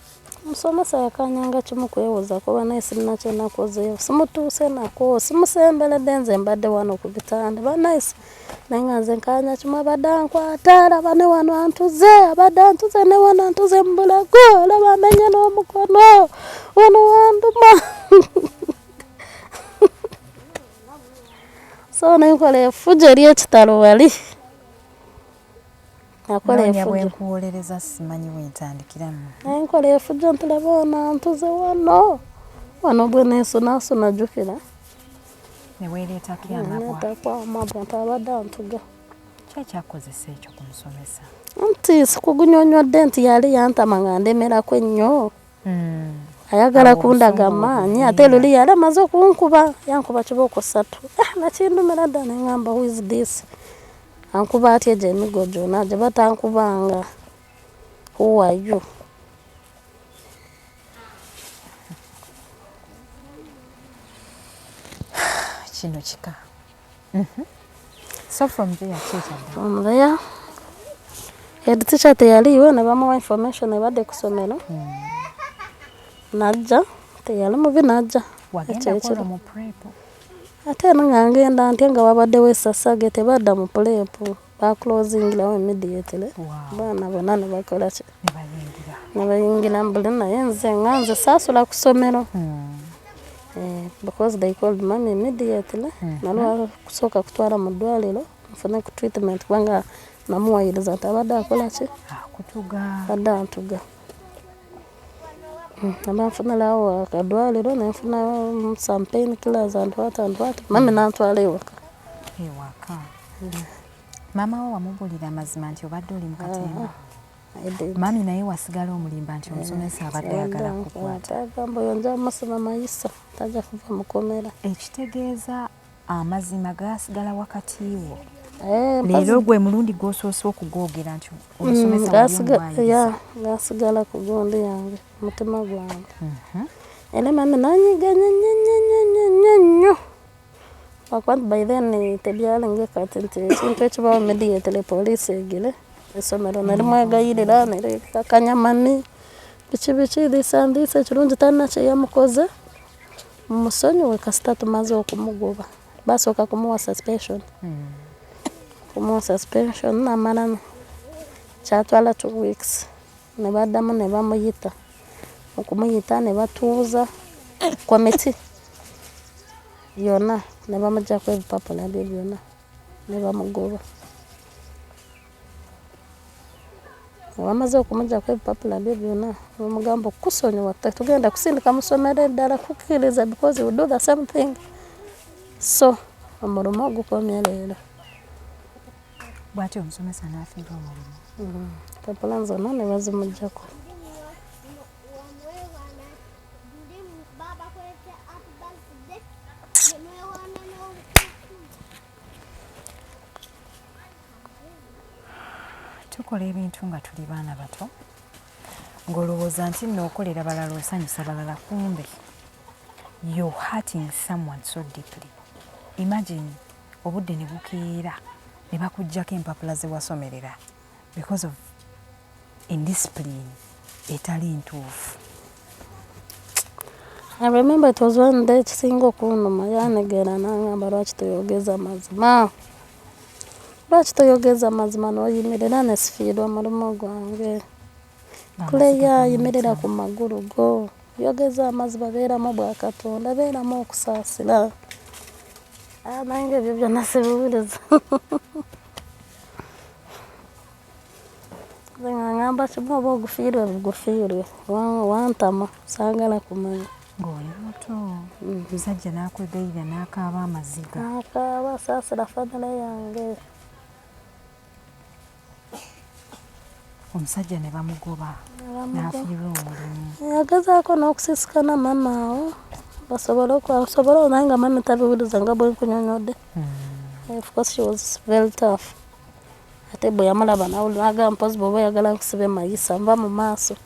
Speaker 2: omusomesa yakanyanga kimu kwewozaako oba naye sirina kyenakozeeyo simutuuse nako simusemberedde nze mbadde wano ku bitanda banaisi naye nga nze nkanya kimu abadde ankwata laba ne wano antuze abadde antuze ne wano antuze mu bulago laba amenye n'omukono wano wanduma so nenkola efujo ery'ekitalo wali
Speaker 1: noonya bwenkuwolereza simanyi wentandikiramu
Speaker 2: nenkola efujo nti laba ono antuze wano bwe neesunaasuna jjukira
Speaker 1: neweereetako amabwa
Speaker 2: nti abadde antuga
Speaker 1: ki ekyakozesa ekyo ku musomesa
Speaker 2: nti sikugunyonyodde nti yali yantama nga ndemerako ennyo ayagala kundaga maanyi ate luli yali amaze okunkuba yankuba kibooko 3 nakindumira dda neŋŋamba who is this ankuba atya egyo emigo gyonna gye batankubanga who are you
Speaker 1: kino kika so from there
Speaker 2: from there head teacher teyaliiwo ne bamuwa information ebadde ku ssomero najja teyali mubi najja
Speaker 1: wagenda kola mu prep
Speaker 2: ate eno nga ngenda ntya nga babaddewo esasage tebadda mu prep baclosingirawo immediately baana bonna ne bakola ki ne bayingira mbuli naye nze nga nze saasula ku ssomero because they called mami immediately nalwa kusooka kutwala mu ddwaliro nfune ku treatment kubanga namuwayiriza nti abadde akola ki abadde antuga naba nfunirawo akadwaliro nenfuna some pain killers and what mami nantwala ewaka
Speaker 1: maama wo wamubulira amazima nti obadde oli mu katemba mami naye wasigala omulimba nti omusomesa abadde ayagala kukwata
Speaker 2: agamba oyo nja musima mayisa tajja kuva mukomera
Speaker 1: ekitegeeza amazima gasigala wakati wo leero gwe mulundi gwosoose okugoogera nti omusomesa
Speaker 2: gasigala ku gundi yange mutima gwange era mami nanyiga nnyo Wakwantu by then tebyalengeka nti ekintu ekibawo immediately police egire essomero nerimwegayirira nerekakanyamani biki this and this ekirungi talina kyeyamukoze mumusonyiwe kasita tumaze okumugoba basooka kumuwa suspension namala kyatwala 2 weeks nebaddamu ne bamuyita okumuyita ne batuuza komiti yonna ne bamuggyako ebipapula bye byonna ne bamugoba. Bamaze okumuggyako ebipapula bye byonna bamugamba okusonyiwa tugenda kusindika mu ssomero eddala kukkiriza because we do the same thing. So omulimu ogukomye leero.
Speaker 1: Bw'atyo omusomesa n'afiirwa omulimu.
Speaker 2: Empapula zonna ne bazimuggyako.
Speaker 1: Tukola ebintu nga tuli baana bato ng'olowooza nti nno okolera balala osanyusa balala, kumbe you're hurting someone so deeply. Imagine obudde ne bukeera ne bakuggyako empapula ze wasomerera because of indiscipline etali ntuufu.
Speaker 2: I remember it was one day kisinga okunuma yanegera n'angamba lwaki toyogeza mazima. Lwaki toyogeza mazima n'oyimirira ne sifiirwa mulimu gwange. Kuleya yimirira ku magulu go. Yogeza amazima beeramu bwa Katonda beeramu okusaasira. Nange ebyo byonna sibiwuliza. Ngamba kimu oba ogufiirwe bugufiirwe wantama saagala kumanya.
Speaker 1: Ng'oli muto omusajja n'akwegayirira n'akaaba amaziga.
Speaker 2: Akaaba asaasira famire yange.
Speaker 1: Omusajja ne bamugoba n'afiirwa omulimu.
Speaker 2: Yagezaako n'okusisikana maama awo basobole naye nga maama tabiwuliza nga bwe nkunyonyodde. Of course she was very tough. Ate bwe yamulaba n'agamba mpozi bw'oba oyagala nkusibe mayisa nva mu maaso.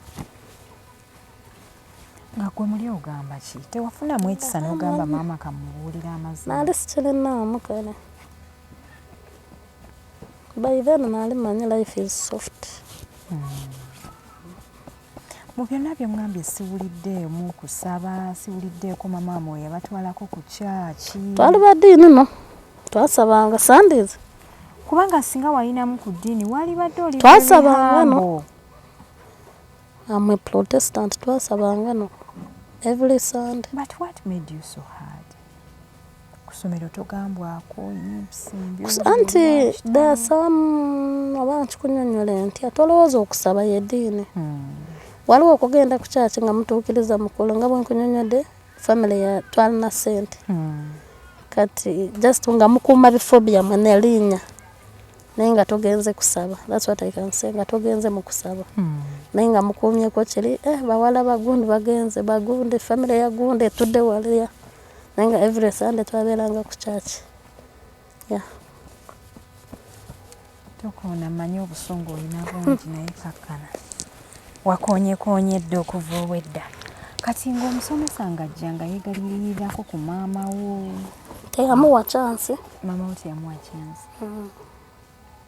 Speaker 1: Nga gwe muli ogamba ki? Tewafunamu ekisa n'ogamba maama kamubuulira amazima?
Speaker 2: Naali sikirinaamu kale. By then naali manyi life is soft.
Speaker 1: Mu byonna bye mwambye siwuliddeemu kusaba, siwuliddeeko maama mwe yabatwalako ku kyaki.
Speaker 2: Twali ba ddiini no. Twasabanga Sundays.
Speaker 1: Kubanga singa walinamu ku ddiini wali badde oli
Speaker 2: twasabanga no. I'm a Protestant. Twasabanga no. Every Sunday.
Speaker 1: But what made you so hard? Kusomero togambwako ensimbi.
Speaker 2: Anti there are some abankikunyonyole nti atolowooza okusaba yeddiini. Waliwo okugenda ku kyaki nga mutuukiriza mukulu nga bwe nkunyonyodde family ya twalina ssente. Kati just nga mukuuma bifo byammwe n'erinnya naye nga togenze kusaba. That's what I can say, nga togenze mu kusaba. Naye nga mukuumyeko kiri bawala bagundi bagenze bagundi family ya gundi etudde waliya. Naye nga every Sunday twabeeranga ku kyaki.
Speaker 1: Tokoona mmanyi obusungu olina bungi naye kakkana. Wakoonyekoonyedde okuva obwedda. Kati ng'omusomesa ng'ajja nga yeegalirirako ku maama wo.
Speaker 2: Teyamuwa chance.
Speaker 1: Maama wo teyamuwa chance.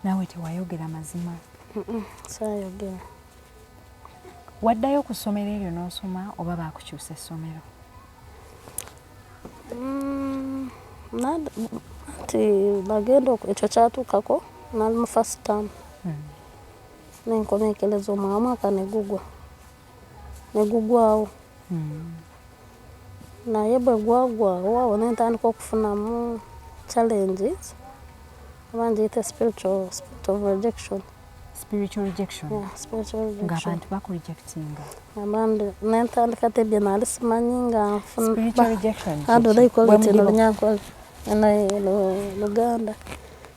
Speaker 1: Naawe tewayogera mazima.
Speaker 2: Saayogera.
Speaker 1: Waddayo ku ssomero eryo n'osoma oba baakukyusa essomero?
Speaker 2: Nti bagenda ekyo kyatuukako nali mu first term. Nenkomekereza omwaka negugwawo. Naye bwe gwagwawo awo nentandika okufunamu challenges oba ngiyita spiritual rejection.
Speaker 1: Spiritual rejection?
Speaker 2: Yeah, spiritual rejection.
Speaker 1: Ng'abantu bakurejectinga?
Speaker 2: Abandi nentandika tebye naali simanyi nga nfuna.
Speaker 1: Spiritual rejection?
Speaker 2: How do they call it in Olunyankole? Luganda.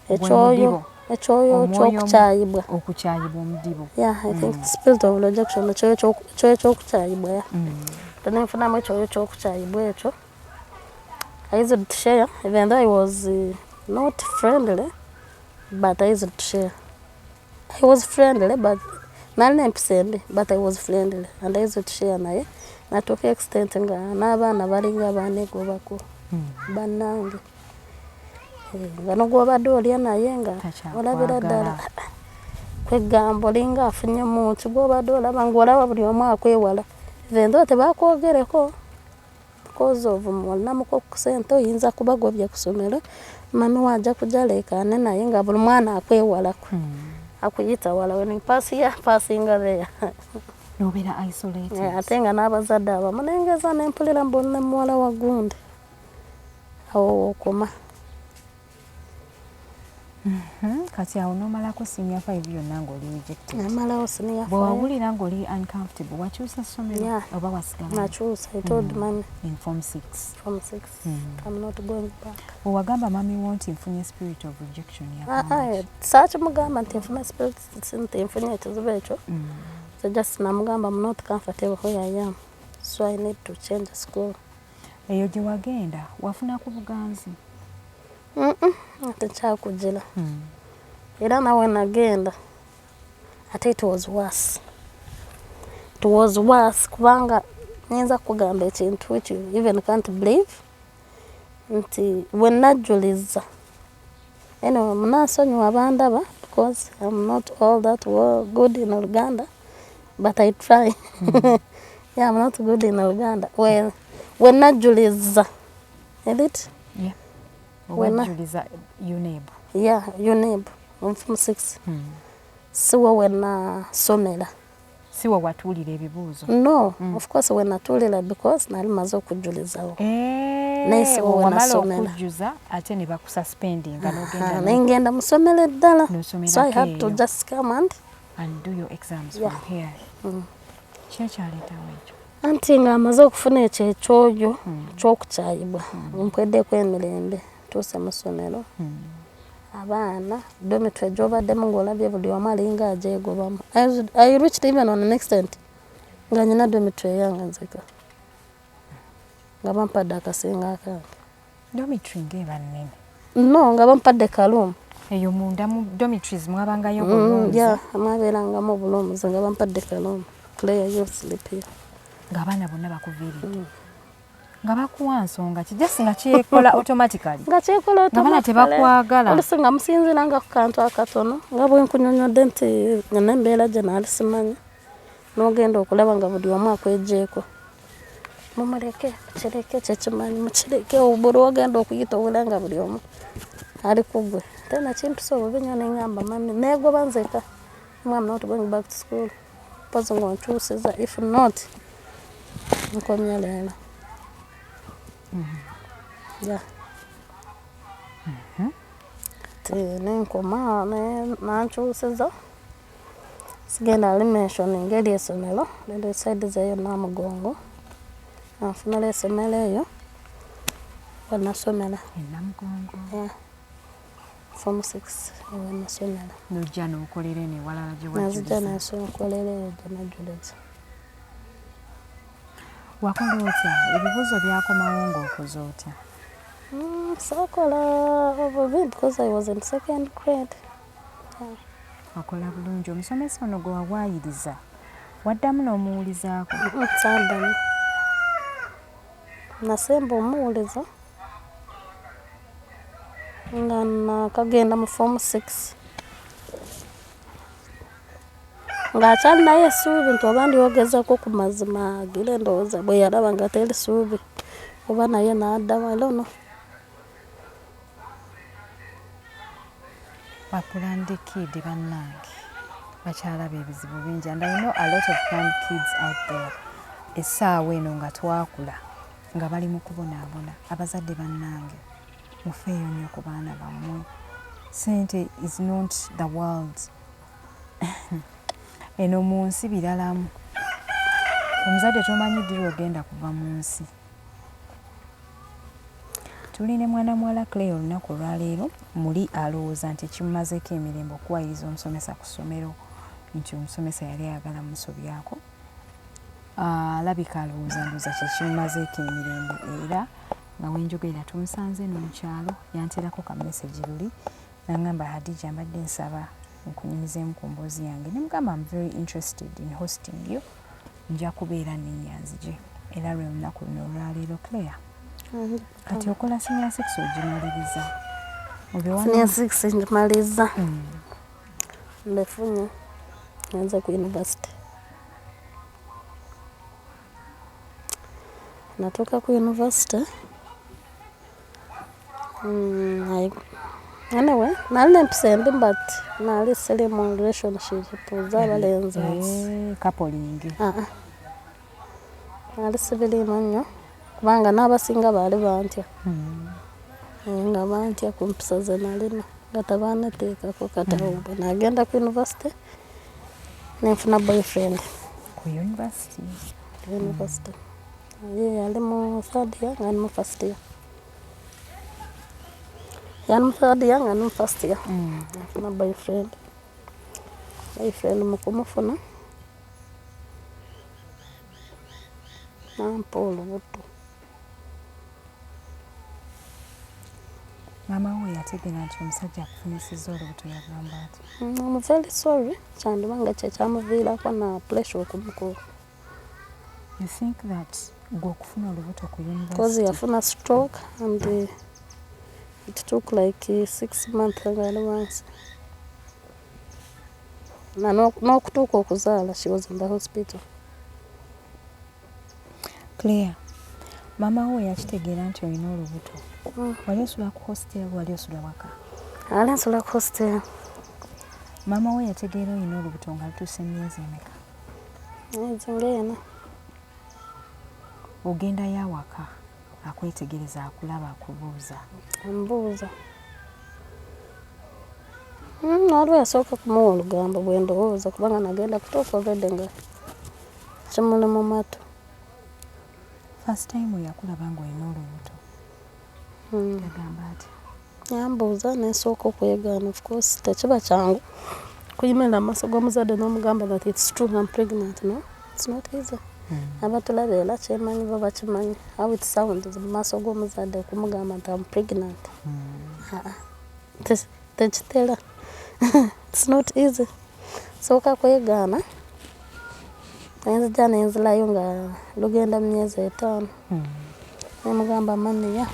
Speaker 2: Ekyoyo ekyokukyayibwa.
Speaker 1: Okukyayibwa omudibo.
Speaker 2: Yeah, I think spirit of rejection ekyoyo ekyokukyayibwa. Nenfunamu ekyoyo ekyokukyayibwa ekyo. I used to share, even though I was not friendly, but I used to share. I was friendly, but nali empisa embi, but I was friendly, and I used to share naye. Natuuka extent nga n'abaana balinga abanegobako bannange. Gano gw'obadde olya naye nga olabira ddala kwegamba olinga afunye muntu gw'obadde olaba ng'olaba buli omu akwewala vendo tebakwogereko because of mulinamuko ku ssente oyinza kuba gwobya ku ssomero mami wajja kujja leekaane naye nga buli mwana akwewalako akuyita wala when passinga there
Speaker 1: nobeera isolated
Speaker 2: ate nga n'abazadde abamu nengeza nempulira mbonna muwala wa gundi awo okoma
Speaker 1: kati awo nomalako senior 5 yonna ng'oli rejected
Speaker 2: namalawo senior 5
Speaker 1: bwewawulira ng'oli uncomfortable wakyusa ssomero oba wasigala
Speaker 2: nakyusa I told mami
Speaker 1: in form 6
Speaker 2: I'm not going back
Speaker 1: wewagamba mami wo nti nfunye spirit of rejection
Speaker 2: saakimugamba nti nfuna spirit nti nfunye ekizibu ekyo so just namugamba I'm not comfortable where I am so I need to change school
Speaker 1: eyo gye wagenda wafuna ku buganzi
Speaker 2: tekyakugira era nawe nagenda ate it was worse kubanga nyinza kugamba ekintu which you even can't believe nti wenajjuliza anyway munansonyiwa abandaba because I'm not all that good in Uganda but I try yeah I'm not good in Uganda wenajjuliza edit
Speaker 1: wenajjuliza UNEB
Speaker 2: UNEB from 6 siwo wenasomera
Speaker 1: siwo watuulira ebibuuzo
Speaker 2: no of course wenatuulira because nali maze okujjulizawo naye siwo wenasomera
Speaker 1: okujjuza ate ne bakususpendinga
Speaker 2: n'ogenda nengenda musomera eddala so I had to just come
Speaker 1: and do your exams from here kyekyaleetawo ekyo
Speaker 2: anti nga amaze okufuna ekyo ekyoyo ky'okukyayibwa mpweddeko emirembe tuuse mu ssomero abaana domitry gy'obaddemu ng'olabye buli omu alinga agyegobamu I reached even on an extent nga nyina domitry eyange nzeka nga bampadde akasinga akange
Speaker 1: domitry ng'eba nnene
Speaker 2: no nga bampadde kaluumu
Speaker 1: eyo munda mu dormitories mwabangayo bulungi
Speaker 2: mwabeerangamu obulungi nga bampadde kaluumu Claire you sleep here
Speaker 1: ng'abaana bonna bakuviiridde nga bakuwa nsonga kijasi nga kyekola automatically
Speaker 2: nga kyekola
Speaker 1: automatically tebakwagala
Speaker 2: olusi nga musinziranga ku kantu akatono nga bwe nkunyonyodde nti nyina embeera gye naali simanyi n'ogenda okulaba nga buli omu akwegyeeko mumuleke mukireke kyekimanyi mukireke obuli ogenda okuyita owula nga buli omu ali kugwe tena kimpisa obubi nnyo neŋŋamba mami neegoba nzeka I'm not going back to school pozi ng'onkyusiza if not nkomye leero nenkoma nankyusiza sigenda alimensioning eri essomero lero saidi zeeyo Namugongo nanfunira essomero eyo wenasomera
Speaker 1: Namugongo
Speaker 2: form 6 wenasomera
Speaker 1: nojja n'okolera eno ewalala gye
Speaker 2: nazijja nensokolera eyo gye najjuliza
Speaker 1: wakola otya ebibuuzo byakomawo ng'okoze otya
Speaker 2: saakola obubi because I was in second grade
Speaker 1: wakola bulungi omusomesa ono gwe wawaayiriza waddamu n'omuwulizaako
Speaker 2: saddamu nasemba omuwuliza nga nakagenda mu form 6 ng'akyali naye essuubi nti oba ndiyogezako ku mazima agire ndowooza bwe yalaba nga teri ssuubi oba naye n'addamu elono
Speaker 1: baplanned kid bannange bakyalaba ebizibu bingi and I know a lot of planned kids out there essaawa eno nga twakula nga bali mu kubonaabona abazadde bannange mufeeyo nnyo ku baana bammwe sente is not the world eno mu nsi biralamu omuzadde tomanyi ddira ogenda kuva mu nsi tuli ne mwana muwala Claire olunaku olwaleero muli alowooza nti kimumazeeko emirembe okuwayiriza omusomesa ku ssomero nti omusomesa yali ayagala musobyako alabika alowooza ndoza kyekimumazeeko emirembe era nga wenjogerera tumusanze n'omukyalo yanterako ka message luli nangamba Hadija mbadde nsaba nkunyumizeemu ku mboozi yange nemugamba I'm very interested in hosting you nja kubeera nenyanzije era lwe lunaku luno olwaleero Claire kati okola senior 6 ogimaliriza
Speaker 2: Senior 6 njimaliza. Ndefunye nyanza ku university. Natoka ku university. Anyway, nali empsembi but nali sele mu relationship z'abalenzi.
Speaker 1: Coupling.
Speaker 2: Nali sibili nnyo kubanga n'abasinga baali bantya. Nga bantya ku mpisa ze nalina nga tabaanateekako katawumba. Nagenda ku university nenfuna boyfriend.
Speaker 1: Ku university?
Speaker 2: University. Yali mu third year nga mu first year. Yali mu third year nga mu first year. Nafuna boyfriend. Boyfriend mu kumufuna nampa olubuto.
Speaker 1: Mama we yategera nti omusajja akufunyisizza olubuto yagamba ati?
Speaker 2: I'm very sorry. Kyandibanga kyekyamuviirako na pressure okumukulu.
Speaker 1: You think that gwe okufuna olubuto ku university?
Speaker 2: Because yafuna stroke and it took like 6 months once. N'okutuuka okuzaala, she was in the hospital.
Speaker 1: Claire, mama we yakitegeera nti olina olubuto. Wali osula ku hostel wali osula waka?
Speaker 2: Ali nsula ku hostel.
Speaker 1: Mama we yategeera olina olubuto nga lutuuse emyezi emeka?
Speaker 2: Myezi ng'ena.
Speaker 1: Ogenda yawaka akwetegereza akulaba akubuuza?
Speaker 2: Ambuuza. Waliwo yasooka kumuwa olugambo bwe ndowooza kubanga nagenda kutuuka already nga kimuli mu matu.
Speaker 1: First time yakulaba ng'olina olubuto yagamba ati?
Speaker 2: Yambuuza nensooka okwegaana. Of course tekiba kyangu kuyimirira mu maaso g'omuzadde n'omugamba that it's true I'm pregnant. No, it's not easy. Abatulaba era kyemanyi bo bakimanyi how it sounds mu maaso g'omuzadde okumugamba nti I'm pregnant. Tekitera. It's not easy. Sooka kwegaana nenzija nenzilayo nga lugenda mu myezi 5. Nemugamba maniya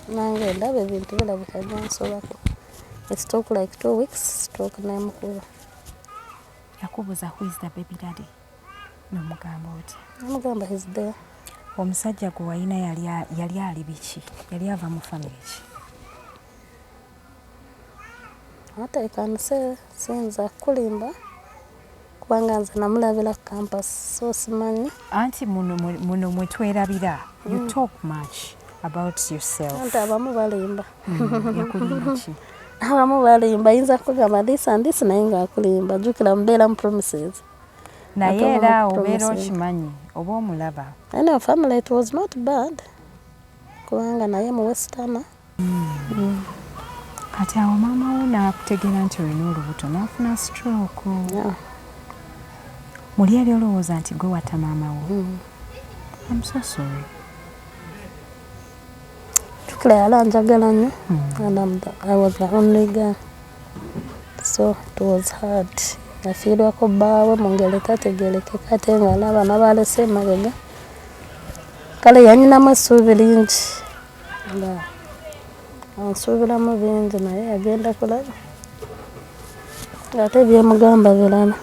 Speaker 2: nange ndaba ebintu birabika byansobako. It took like 2 weeks stroke nemukuba.
Speaker 1: Yakubuuza who is the baby daddy? Nomugamba oti?
Speaker 2: Namugamba he's there.
Speaker 1: Omusajja gwe walina yali ali biki? Yali ava mu family ki?
Speaker 2: Ateekanise sinza kulimba kubanga nze namulabira ku campus so simanyi.
Speaker 1: Anti muno mwe twerabira. You talk much about yourself.
Speaker 2: Anti abamu balimba.
Speaker 1: Yakulimba ki?
Speaker 2: Abamu balimba yinza kugamba this and this naye nga akulimba. Jjukira mbeera mu promises.
Speaker 1: Naye era obeera okimanyi oba omulaba?
Speaker 2: Anyway, family it was not bad kubanga naye mu Westerner.
Speaker 1: Kati awo maama wo n'akutegeera nti olina olubuto n'afuna stroke. Muli yali olowooza nti gwe watta maama wo? I'm so sorry.
Speaker 2: Jjukira yali anjagala nnyo and I was the only girl. So it was hard. Nafiirwako bbaawe mu ngeri tategeerekeka ate nga n'abaana baalese emabega. Kale yanyinamu essuubi lingi. Ansuubiramu bingi naye yagenda kulaba. Ate byemugamba birala.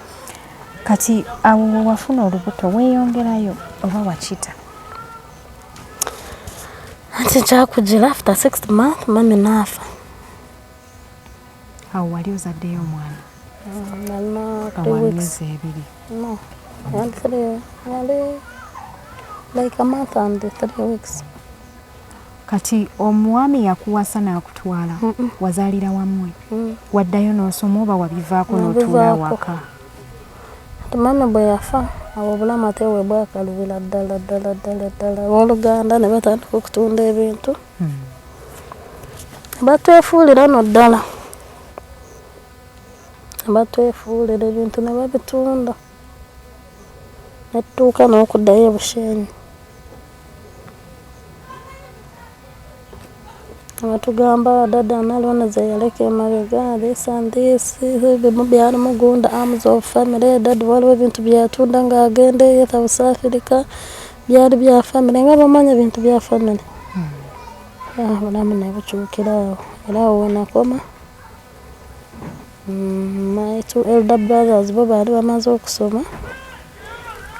Speaker 1: Kati awo wafuna olubuto weeyongerayo oba wakita?
Speaker 2: Anti kyakugira after 6th month mami naafa.
Speaker 1: Awo wali ozaddeyo omwana?
Speaker 2: Nalina 3 weeks. No, yali like a month and 3 weeks.
Speaker 1: Kati omwami yakuwasa n'akutwala wazaalira wammwe? Waddayo n'osoma oba wabivaako n'otuula waka?
Speaker 2: Mami bwe yafa awo obulamu ate we bwakalubira ddala. Owooluganda ne batandika okutunda ebintu. Batwefuulira no ddala. Batwefuulira ebintu ne babitunda. Nettuuka n'okuddayo Bushenyi. Batugamba dada nalona ze yaleka emabega this and this bimu byali mugunda arms of family. Dada waliwo ebintu byatunda ng'agenda South Africa byali bya family nga bamanya ebintu bya family. obulamu ne bukyukira era awo wenakoma my two elder brothers bo baali bamaze okusoma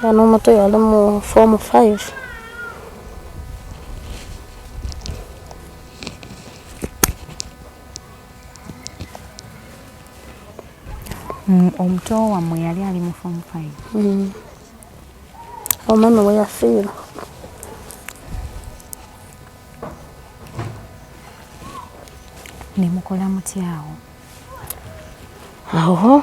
Speaker 2: nga n'omuto yali mu form 5.
Speaker 1: Omuto wammwe yali ali mu form 5.
Speaker 2: Omwana we yafiira.
Speaker 1: Ne mukola mutyawo?
Speaker 2: Aho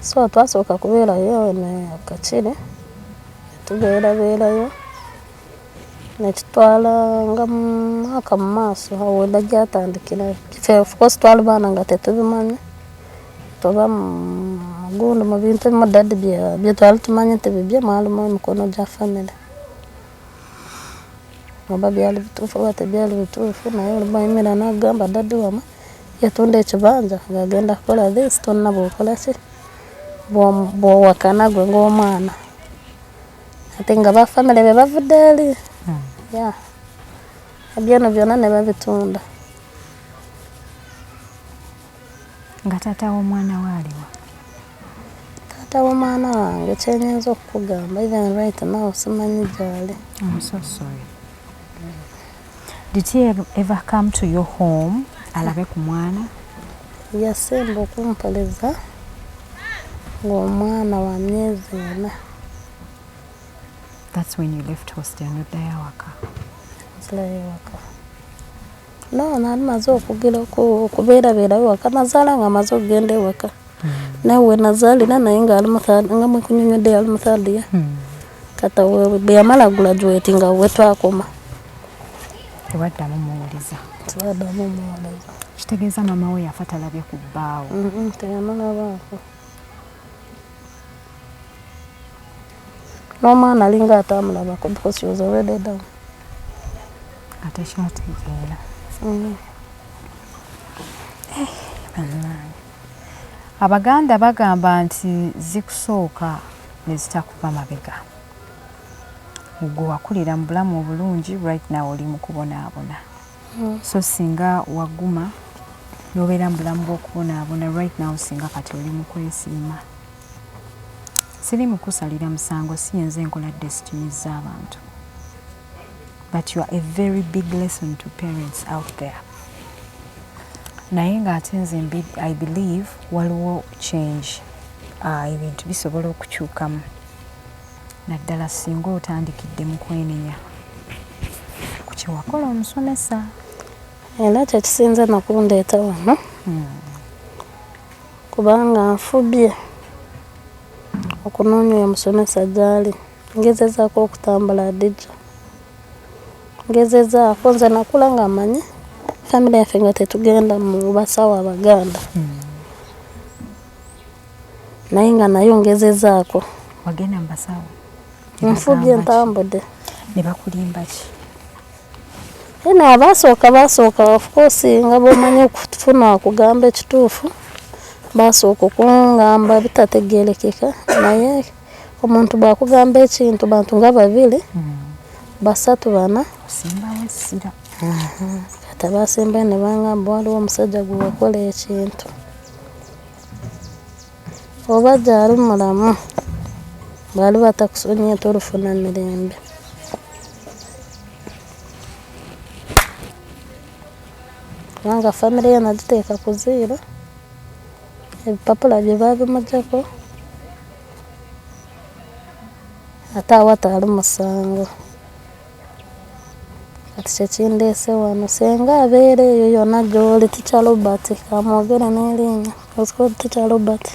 Speaker 2: so twasooka kubeerayo ne Kakiri tubeerabeerayo nekitwala nga mwaka mu maaso awo weda gyatandikira. Of course twali baana nga tetubimanyi toba mugundu mu bintu ebimu dadi bye twali tumanyi nti bibye mwalimu emikono gya family oba byali bituufu oba tebyali bituufu naye olumayimira n'agamba dadi wama yatunda ekibanja ng'agenda kukola this tonna bw'okola ki bw'owakana gwe ng'omwana ate nga ba family be bavudde eri ebyeno byonna ne babitunda.
Speaker 1: Nga taata w'omwana waaliwa?
Speaker 2: Taata w'omwana wange kyenyinza okukugamba even right now simanyi gyali.
Speaker 1: I'm so sorry. Did he ever come to your home alabe ku mwana?
Speaker 2: Yasemba okumpoleza ng'omwana wa myezi 4.
Speaker 1: That's when you left hostel n'oddayo awaka?
Speaker 2: Nzirayo ewaka. No, nali maze okubeerabeerayo waka nazaala nga amaze okugenda ewaka. Naye we nazaalira naye nga mwekunyonyoddde yali mu third year. Kata bwe yamala graduate nga we twakoma.
Speaker 1: Tewaddamu muwuliza?
Speaker 2: Tewaddamu muwuliza.
Speaker 1: Kitegeeza mama we yafa talabye ku bbaawo?
Speaker 2: Teyamulabaako. N'omwana alinga atamulabako because she was already down.
Speaker 1: Ate kyategeera. Abaganda bagamba nti zikusooka ne zitakuva mabega. Gwe wakulira mu bulamu obulungi right now oli mu kubonaabona. So singa waguma n'obeera mu bulamu bw'okubonaabona right now singa kati oli mu kwesiima. Siri mu kusalira musango si yenze nkola destiny z'abantu. But you are a very big lesson to parents out there. Naye ng'ate nze I believe waliwo change ebintu bisobola okukyukamu naddala singa otandikidde mu kwenenya ku kye wakola omusomesa.
Speaker 2: Era kyekisinze nakundeeta wano kubanga nfubye okunoonya oyo musomesa gy'ali. Ngezezaako okutambula Adija, ngezezaako nze nakula nga mmanyi family yaffe nga tetugenda mu basawo Abaganda. Naye nga nayo ngezezaako.
Speaker 1: Wagenda mu basawo?
Speaker 2: Nfubye ntambudde.
Speaker 1: Ne bakulimba ki?
Speaker 2: Eno abasooka of course nga bw'omanyi okufuna okugamba ekituufu basooka okungamba bitategeerekeka naye omuntu bw'akugamba ekintu bantu nga 2 3 4
Speaker 1: osimbawo essira.
Speaker 2: Kati abasembayo ne bangamba waliwo omusajja gwe wakola ekintu oba gyali mulamu baali batakusonyiye tolufuna mirembe. Kubanga family ye nagiteeka ku zero. Ebipapula bye baabimuggyako ate awataali musango. Kati kyekindeese wano senga abeera eyo yonna gy'oli Teacher Robert kamwogere n'erinnya Teacher Robert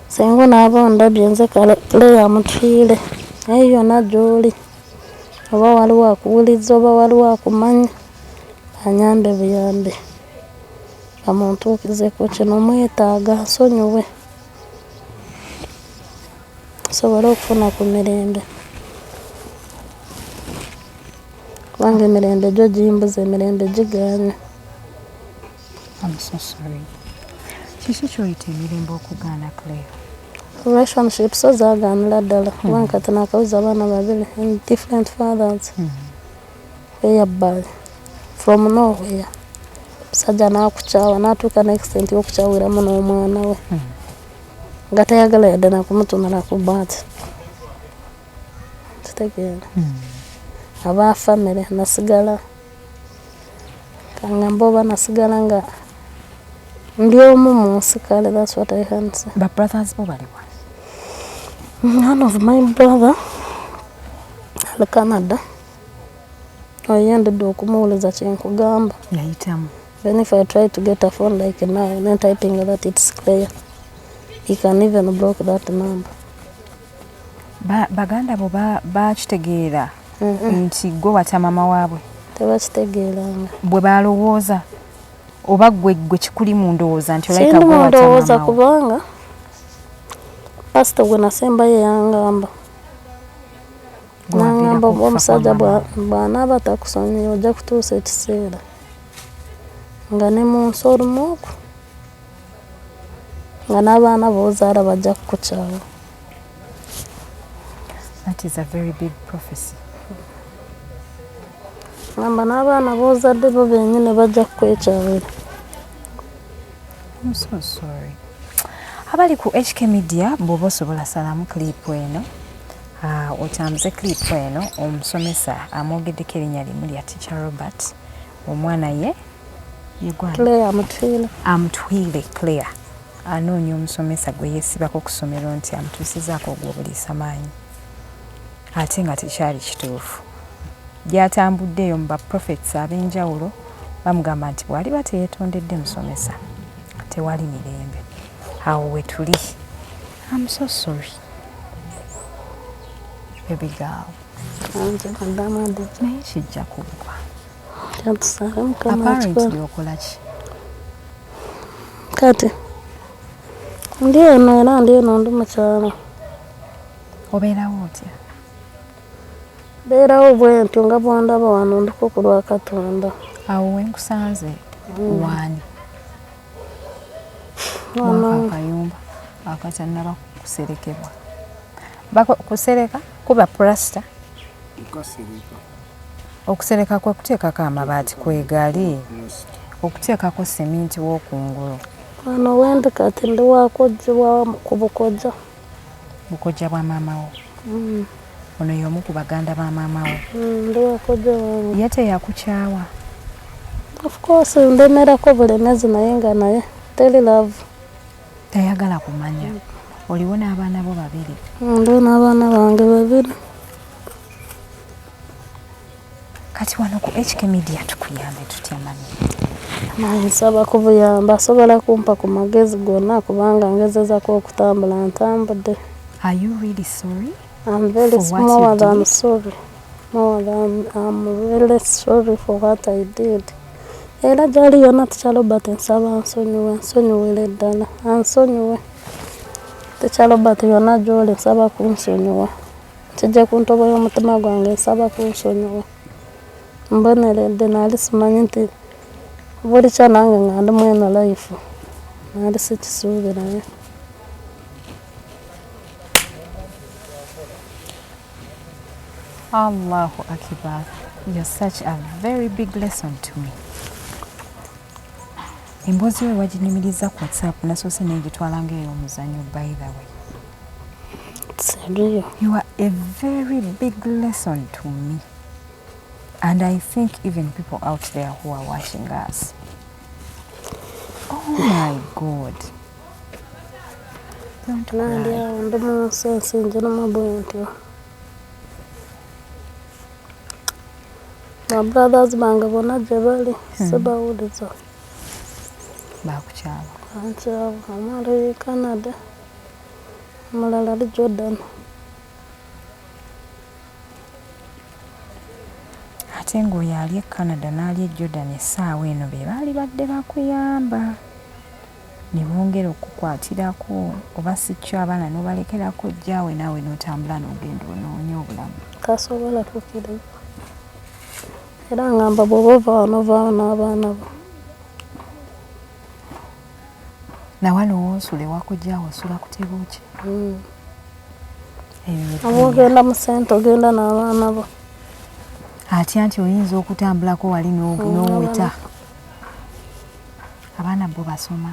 Speaker 2: senga onaaba ondabye nze kale yamufiire naye yonna gy'oli oba waliwo akuwuliza oba waliwo akumanya anyambe buyambe amuntuukizeko kino mwetaaga nsonyiwe sobole okufuna ku mirembe kubanga emirembe gyo gimbuza emirembe gigaanye.
Speaker 1: I'm so sorry. Kiki ky'oyita emirembe okugaana Claire?
Speaker 2: relationships so zaganira ddala kubanga kati nakawuza abaana babiri and different fathers eyabbali from nowhere musajja n'akukyawa n'atuuka n'extent y'okukyawiramu n'omwana we nga tayagala yadde nakumutunula ku baati kitegeera aba famire nasigala kangamba oba nasigala nga ndi omu mu nsi kale. That's what I can say.
Speaker 1: Ba brothers bo baliwa?
Speaker 2: One of my brother ali Canada. Oyendedde okumuwuliza kyenkugamba.
Speaker 1: Yayitamu.
Speaker 2: Then if I try to get a phone like now, then typing that it's clear, he can even block that number.
Speaker 1: Baganda bo bakitegeera nti gwe wata mama waabwe?
Speaker 2: Tebakitegeeranga.
Speaker 1: Bwe balowooza oba gwe kikuli mu ndowooza nti olayika
Speaker 2: gwe wata mama
Speaker 1: waabwe?
Speaker 2: Kubanga pasita gwe nasembayo yangamba. Nangamba omusajja bw'anaaba takusomye ojja kutuusa ekiseera nga ne mu nsi olumu okwo nga n'abaana b'ozaala bajja kukukyawa.
Speaker 1: That is a very big prophecy.
Speaker 2: Ngamba n'abaana b'ozadde bo bennyini bajja kukwekyawira.
Speaker 1: I'm so sorry. Abali ku HK Media bw'oba osobola salamu clip eno. Otambuze clip eno omusomesa amwogeddeko erinnya limu lya Teacher Robert. Omwana ye
Speaker 2: Claire Amutwile.
Speaker 1: Amutwile Claire. Anoonya omusomesa gwe yeesibako ku ssomero nti amutuusizaako ogw'obuliisa maanyi. Ate nga tekyali kituufu. Gy'atambuddeyo mu baprofets ab'enjawulo bamugamba nti bw'aliba teyeetondedde musomesa tewali mirembe. Awo we tuli. I'm so sorry. Baby girl. Naye kijja kuggwa. Apparently okola ki?
Speaker 2: Kati ndi eno era ndi eno ndi mukyala.
Speaker 1: Obeerawo otya?
Speaker 2: Beerawo bwe ntyo nga bw'ondaba wano ndiko ku lwa Katonda.
Speaker 1: Awo we nkusanze waani?
Speaker 2: Wano
Speaker 1: akayumba akatannaba kuserekebwa. Kusereka kuba plasta? Okusereka kwe kuteekako amabaati kwegali, okuteekako seminti w'okungulu.
Speaker 2: Wano wendi kati ndi wakojjebwa ku Bukojja.
Speaker 1: Bukojja bwa maama wo? Ono y'omu ku baganda ba maama wo?
Speaker 2: Ndi wakojja wange.
Speaker 1: Ye teyakukyawa?
Speaker 2: Of course ndemerako bulemezi naye nga naye teri love.
Speaker 1: Tayagala kumanya. Oliwo n'abaana bo babiri?
Speaker 2: Ndi n'abaana bange babiri.
Speaker 1: Kati wano ku HK Media tukuyambe tutya manyi?
Speaker 2: Nsaba kubuyamba asobola kumpa ku magezi gonna kubanga ngezezaako okutambula ntambudde.
Speaker 1: Are you really sorry?
Speaker 2: I'm very more than sorry. I'm really sorry for what I did. Era gyali yonna Teacher Robert nsaba nsonyiwere ddala. Ansonyiwe. Teacher Robert yonna gy'oli nsaba kunsonyiwa. Kijja ku ntobo y'omutima gwange nsaba kunsonyiwa. Mboneredde naali simanyi nti buli kya nange nga ndi mweno life. Naali sikisuubirayo.
Speaker 1: Allahu Akbar. You're such a very big lesson to me. Emboozi we waginimiriza ku WhatsApp nasoose n'egitwala ng'ey'omuzannyo by the way.
Speaker 2: It's real.
Speaker 1: You are a very big lesson to me. And I think even people out there who are watching us. Oh my God. Don't cry.
Speaker 2: Ndi mu nsi ensinjiramu bwe ntyo. Ba brothers bange bonna gye bali sibawuliza.
Speaker 1: Bakukyawa?
Speaker 2: Bankyawa. Omu ali Canada, omulala ali Jordan.
Speaker 1: Ate ng'oyo ali e Canada n'ali e Jordan essaawa eno be baali badde bakuyamba. Ne bongera okukwatirako oba si kyo abaana n'obalekerako jjaawe naawe n'otambula n'ogenda onoonya obulamu.
Speaker 2: Tasobola kukkiriza. Era ngamba bw'oba ova wano ovaawo n'abaana bo.
Speaker 1: nawalo osule wakujja osula kutebuki
Speaker 2: abo ogenda mu ssente ogenda n'abaana bo
Speaker 1: atya nti oyinza okutambulako wali n'oweta abaana bo basoma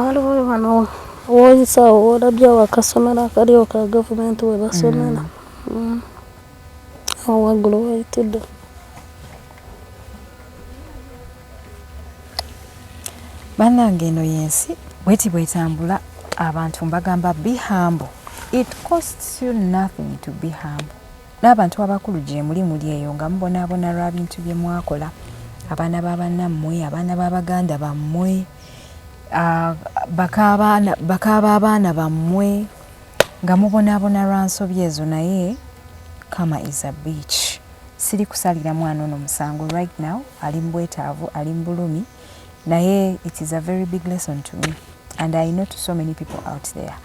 Speaker 2: waliwo wano woyisaawo woolabya wakasomero akaliwo ka gavumenti we basomera awo waggulu wayitidde
Speaker 1: bannange eno yensi bweti bwetambula abantu mbagamba be humble. It costs you nothing to be humble. N'abantu abakulu gye muli eyo nga mubonaabona lwa bintu bye mwakola abaana b'abannammwe abaana b'abaganda bammwe bakaaba abaana bammwe nga mubonaabona lwa nsobi ezo naye Kama is a beach. Siri kusalira mwana ono musango right now ali mbwetaavu ali mbulumi naye it is a very big lesson to me and I know to so many people out there.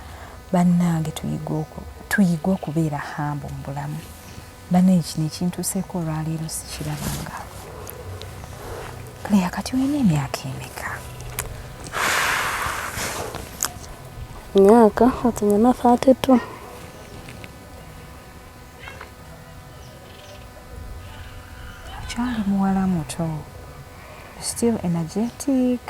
Speaker 1: Bannange tuyiga okubeera humble mu bulamu. Bannange kino ekintuseeko olwaleero sikirabanga. Claire kati olina emyaka emeka?
Speaker 2: Myaka kati nyina 32.
Speaker 1: Okyali muwala muto. Still energetic.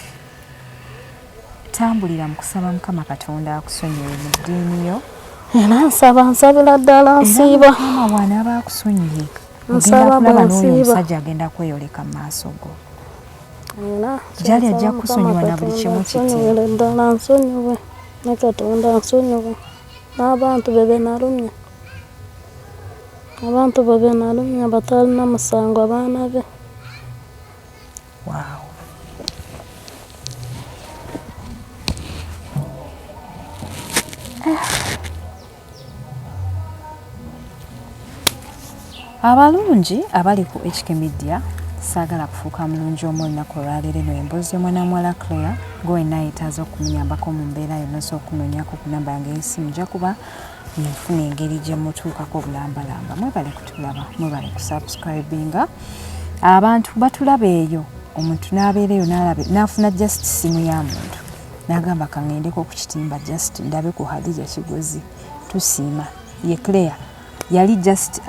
Speaker 1: Tambulira mu kusaba Mukama Katonda akusonyiwe mu ddiini yo.
Speaker 2: Era nsabira ddala nsiiba.
Speaker 1: Mukama bw'anaaba akusonyiye
Speaker 2: nsaba
Speaker 1: n'oyo omusajja agenda kweyoleka mu maaso go. Jali ajja kusonyiwa na buli kimu kiti.
Speaker 2: Ddala nsonyiwe ne Katonda nsonyiwe n'abantu be nalumya. Abantu be nalumya batalina musango abaana be.
Speaker 1: Wow. Abalungi abali ku HK Media saagala kufuuka mulungi omwo olunaku olwaleero eno emboozi y'omwana muwala Claire gwe naayetaaza okumunyambako mu mbeera yonna okumunoonyako ku namba yange y'essimu nja kuba nfuna engeri gye mutuukako bulambalamba. Mwebale kutulaba, mwebale kusubscribinga. Abantu batulaba eyo omuntu n'abeera eyo n'afuna just simu ya muntu n'agamba kaŋŋendeko ku kitimba just ndabe ku Hadija Kigozi tusiima ye Claire yali just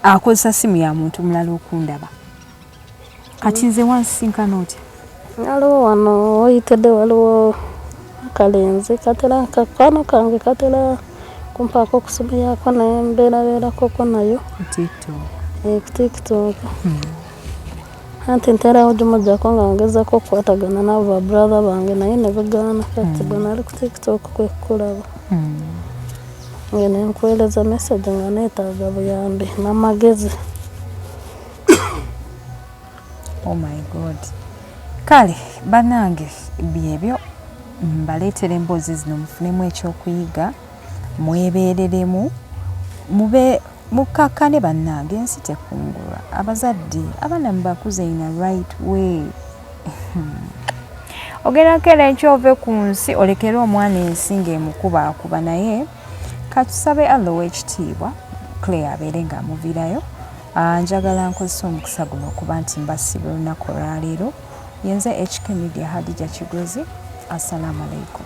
Speaker 1: akozesa simu ya muntu mulala okundaba. Kati nze wansinkana otya?
Speaker 2: Waliwo wano oyitedde waliwo kalenzi katera kakwano kange katera kumpaako okusimu yaako naye mbeerabeerakoko nayo ku TikTok. Anti nterawo gy'omuggyako nga ngezaako okukwatagana n'abo ba brother bange naye ne bigaana kati bwe nali ku TikTok kwe kulaba. Nga ne nkuweereza message nga neetaaga buyambi n'amagezi.
Speaker 1: Oh my God. Kale bannange byebyo mbaleetera emboozi zino mufunemu ekyokuyiga mwebeereremu mube mukakkane bannange ensi tekungulwa abazadde abaana mubakuze in a right way. Ogenda kera ekyove ku nsi olekere omwana ensi ng'emukubaakuba naye katusabe Allah ow'ekitiibwa Claire abeere ng'amuviirayo. Njagala nkozesa omukisa guno okuba nti mbasiba olunaku olwaleero. Yenze HK Media Hadija Kigozi. Assalamu alaikum.